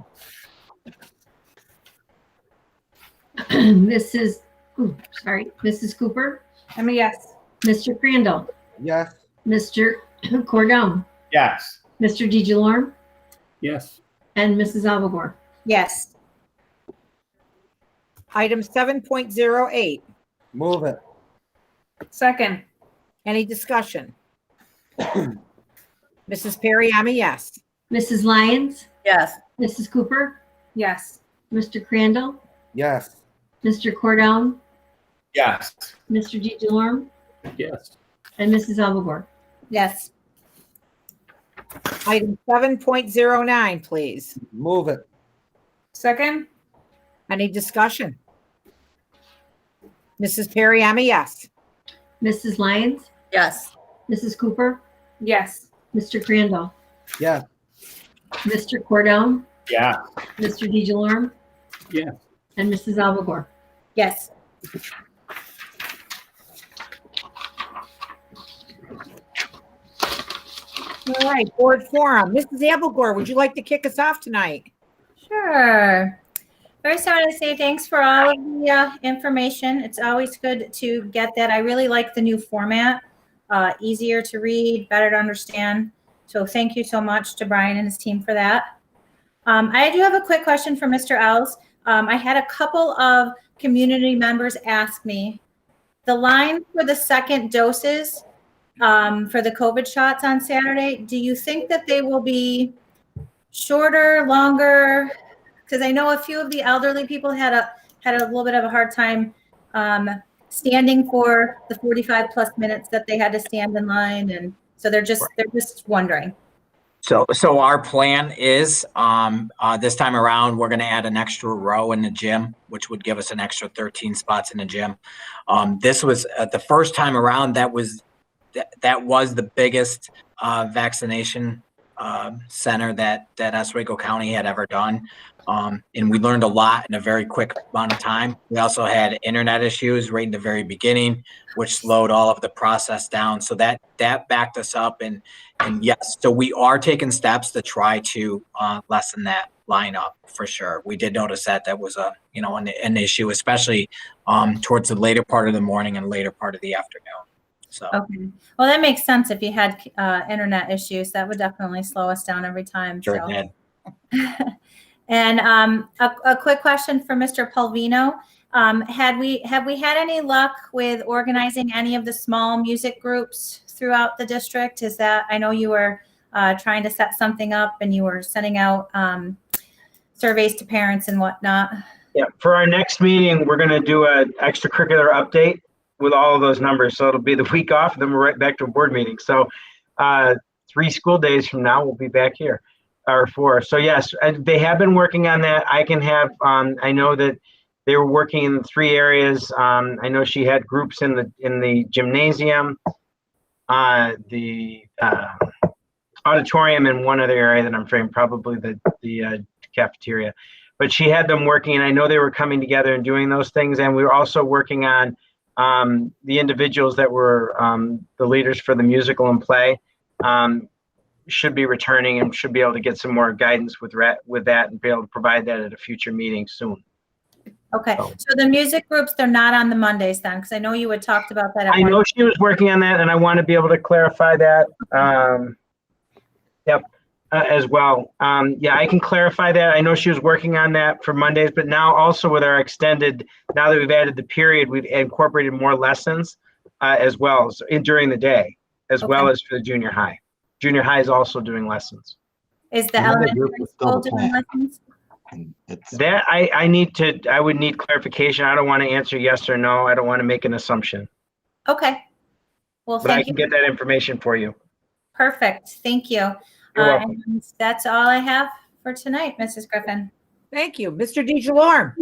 Mrs. Mrs. Cooper, I'm a yes. Mr. Crandall, Yes. Mr. Cordone, Yes. Mr. DeJolorme, Yes. and Mrs. Alvagor. Yes. Item 7.08. Move it. Second. Any discussion? Mrs. Perry, I'm a yes. Mrs. Lyons, Yes. Mrs. Cooper, Yes. Mr. Crandall, Yes. Mr. Cordone, Yes. Mr. DeJolorme, Yes. and Mrs. Alvagor. Yes. Item 7.09, please. Move it. Second. Any discussion? Mrs. Perry, I'm a yes. Mrs. Lyons, Yes. Mrs. Cooper, Yes. Mr. Crandall, Yes. Mr. Cordone, Yeah. Mr. DeJolorme, Yes. and Mrs. Alvagor. Yes. All right, board forum. Mrs. Abelgore, would you like to kick us off tonight? Sure. First, I want to say thanks for all of the information. It's always good to get that. I really like the new format. Easier to read, better to understand. So thank you so much to Brian and his team for that. I do have a quick question for Mr. Els. I had a couple of community members ask me, the line for the second doses for the COVID shots on Saturday, do you think that they will be shorter, longer? Because I know a few of the elderly people had a little bit of a hard time standing for the 45 plus minutes that they had to stand in line, and so they're just wondering. So our plan is this time around, we're going to add an extra row in the gym, which would give us an extra 13 spots in the gym. This was the first time around that was the biggest vaccination center that Oswego County had ever done. And we learned a lot in a very quick amount of time. We also had internet issues right in the very beginning, which slowed all of the process down. So that backed us up. And yes, so we are taking steps to try to lessen that lineup for sure. We did notice that was an issue, especially towards the later part of the morning and later part of the afternoon. So. Okay. Well, that makes sense. If you had internet issues, that would definitely slow us down every time. Sure so. did. And a quick question for Mr. Palvino. Have we had any luck with organizing any of the small music groups throughout the district? Is that, I know you were trying to set something up and you were sending out surveys to parents and whatnot. Yeah, for our next meeting, we're going to do an extracurricular update with all of those numbers. So it'll be the week off, and then we're right back to a board meeting. So 3 school days from now, we'll be back here, or 4. So yes, they have been working on that. I can have, I know that they were working in 3 areas. I know she had groups in the gymnasium, the auditorium, and one other area that I'm afraid probably the cafeteria. But she had them working, and I know they were coming together and doing those things. And we were also working on the individuals that were the leaders for the musical and play should be returning and should be able to get some more guidance with that and be able to provide that at a future meeting soon. Okay, so the music groups, they're not on the Mondays then, because I know you had talked about that. I know she was working on that, and I want to be able to clarify that. As well. Yeah, I can clarify that. I know she was working on that for Mondays, but now also with our extended, now that we've added the period, we've incorporated more lessons as well during the day, as well as for the junior high. Junior high is also doing lessons. Is the elementary school doing lessons? That I would need clarification. I don't want to answer yes or no. I don't want to make an assumption. Okay. Well, But I thank can you. get that information for you. Perfect. Thank you. You're welcome. And that's all I have for tonight, Mrs. Griffin. Thank you. Mr. DeJolorme.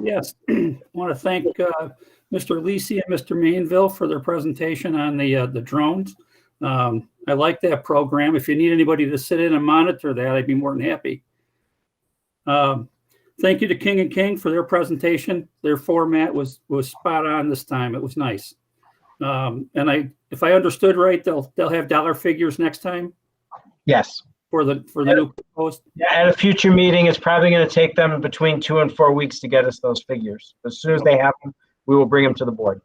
Yes, I want to thank Mr. Lisi and Mr. Mainville for their presentation on the drones. I like that program. If you need anybody to sit in and monitor that, I'd be more than happy. Thank you to King and King for their presentation. Their format was spot on this time. It was nice. And if I understood right, they'll have dollar figures next time Yes. for the new post. Yeah, at a future meeting, it's probably going to take them between 2 and 4 weeks to get us those figures. As soon as they have them, we will bring them to the board.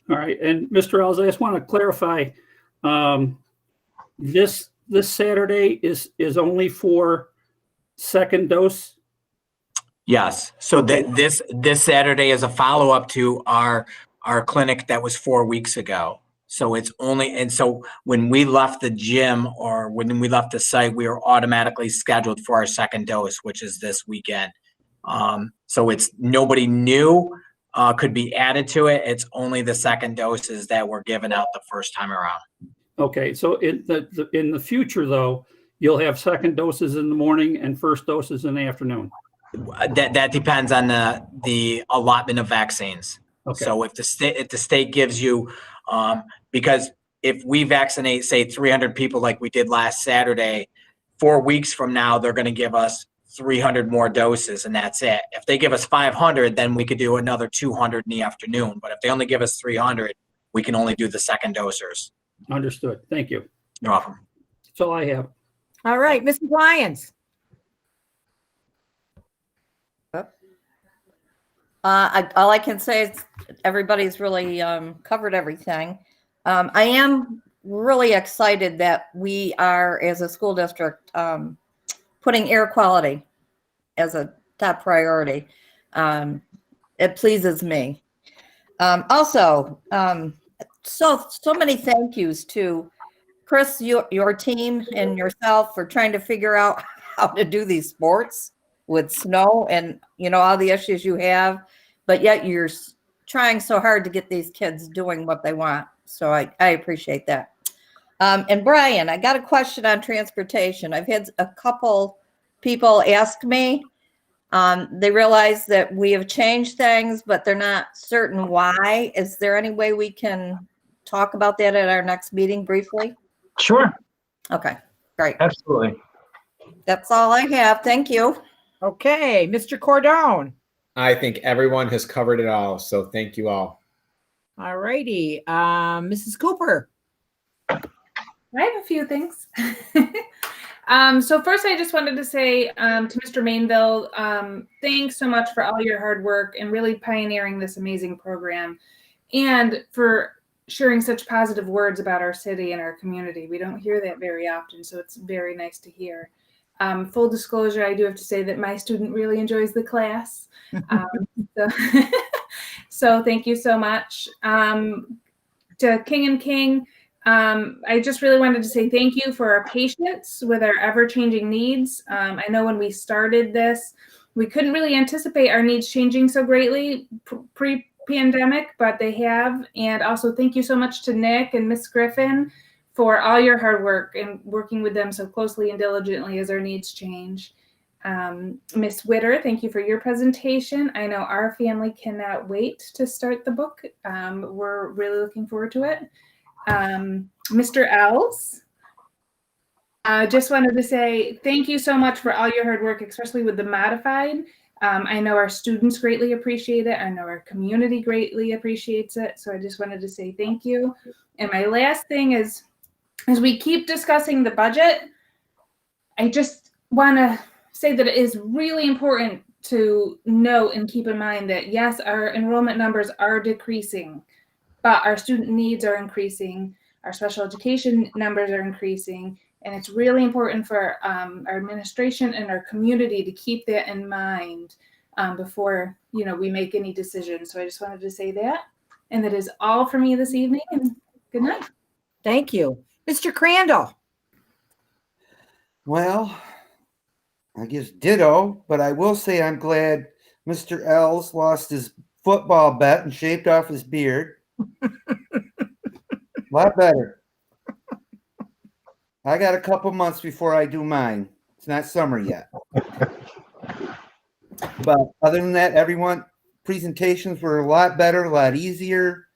All right, and Mr. Ells, I just want to clarify, this Saturday is only for second dose? Yes. So this Saturday is a follow-up to our clinic that was 4 weeks ago. So it's only, and so when we left the gym or when we left the site, we were automatically scheduled for our second dose, which is this weekend. So it's nobody new could be added to it. It's only the second doses that were given out the first time around. Okay, so in the future though, you'll have second doses in the morning and first doses in the afternoon. That depends on the allotment of vaccines. Okay. So if the state gives you, because if we vaccinate, say 300 people like we did last Saturday, 4 weeks from now, they're going to give us 300 more doses and that's it. If they give us 500, then we could do another 200 in the afternoon. But if they only give us 300, we can only do the second dosers. Understood. Thank you. You're welcome. That's all I have. All right, Mrs. Lyons. All I can say is everybody's really covered everything. I am really excited that we are, as a school district, putting air quality as a top priority. It pleases me. Also, so many thank yous to Chris, your team and yourself for trying to figure out how to do these sports with snow and, you know, all the issues you have, but yet you're trying so hard to get these kids doing what they want. So I appreciate that. And Brian, I got a question on transportation. I've had a couple people ask me, they realize that we have changed things, but they're not certain why. Is there any way we can talk about that at our next meeting briefly? Sure. Okay, great. Absolutely. That's all I have. Thank you. Okay, Mr. Cordone. I think everyone has covered it all, so thank you all. All righty, Mrs. Cooper. I have a few things. So first, I just wanted to say to Mr. Mainville, thanks so much for all your hard work and really pioneering this amazing program, and for sharing such positive words about our city and our community. We don't hear that very often, so it's very nice to hear. Full disclosure, I do have to say that my student really enjoys the class. So thank you so much. To King and King, I just really wanted to say thank you for our patience with our ever-changing needs. I know when we started this, we couldn't really anticipate our needs changing so greatly pre-pandemic, but they have. And also thank you so much to Nick and Miss Griffin for all your hard work and working with them so closely and diligently as our needs change. Miss Witter, thank you for your presentation. I know our family cannot wait to start the book. We're really looking forward to it. Mr. Els, I just wanted to say thank you so much for all your hard work, especially with the modified. I know our students greatly appreciate it. I know our community greatly appreciates it. So I just wanted to say thank you. And my last thing is, as we keep discussing the budget, I just want to say that it is really important to note and keep in mind that yes, our enrollment numbers are decreasing, but our student needs are increasing, our special education numbers are increasing, and it's really important for our administration and our community to keep that in mind before we make any decisions. So I just wanted to say that, and that is all for me this evening. And good night. Thank you, Mr. Crandall. Well, I guess ditto, but I will say I'm glad Mr. Els lost his football bet and shaved off his beard. lot better. I got a couple months before I do mine. It's not summer yet. But other than that, everyone, presentations were a lot better, a lot easier.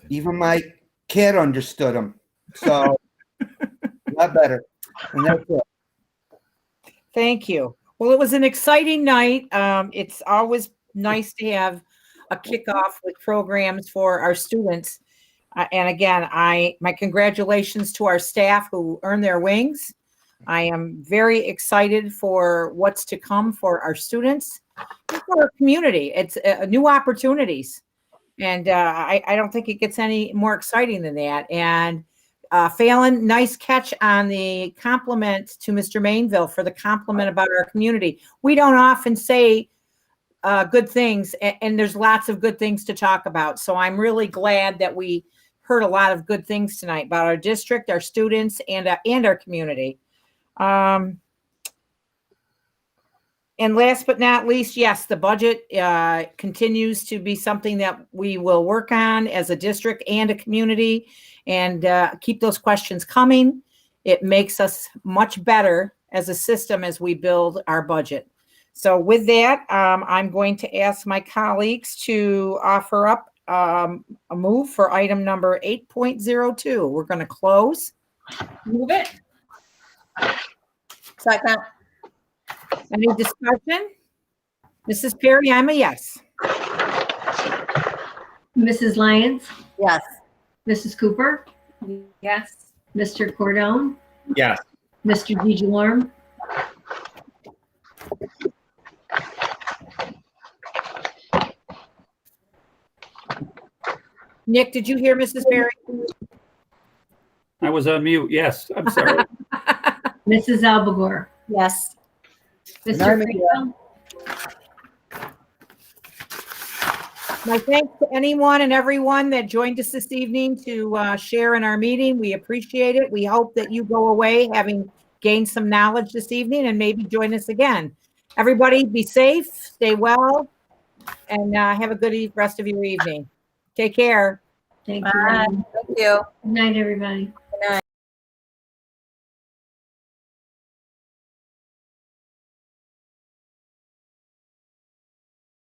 Even my cat understood them. So, a lot better. And that's it. Thank you. Well, it was an exciting night. It's always nice to have a kickoff with programs for our students. And again, my congratulations to our staff who earned their wings. I am very excited for what's to come for our students and for our community. It's new opportunities. And I don't think it gets any more exciting than that. And Phelan, nice catch on the compliment to Mr. Mainville for the compliment about our community. We don't often say good things, and there's lots of good things to talk about. So I'm really glad that we heard a lot of good things tonight about our district, our students, and our community. And last but not least, yes, the budget continues to be something that we will work on as a district and a community, and keep those questions coming. It makes us much better as a system as we build our budget. So with that, I'm going to ask my colleagues to offer up a move for item number 8.02. We're going to close. Move it. Second. Any discussion? Mrs. Perry, I'm a yes. Mrs. Lyons, Yes. Mrs. Cooper, Yes. Mr. Cordone, Yes. Mr. DeJorme, Nick, did you hear Mrs. Perry? I was on mute. Yes, I'm sorry. Mrs. Albagor, Yes. Mr. Freeman, My thanks to anyone and everyone that joined us this evening to share in our meeting. We appreciate it. We hope that you go away having gained some knowledge this evening and maybe join us again. Everybody be safe, stay well, and have a good rest of your evening. Take care. thank Bye. you. Thank you. Good night, everybody.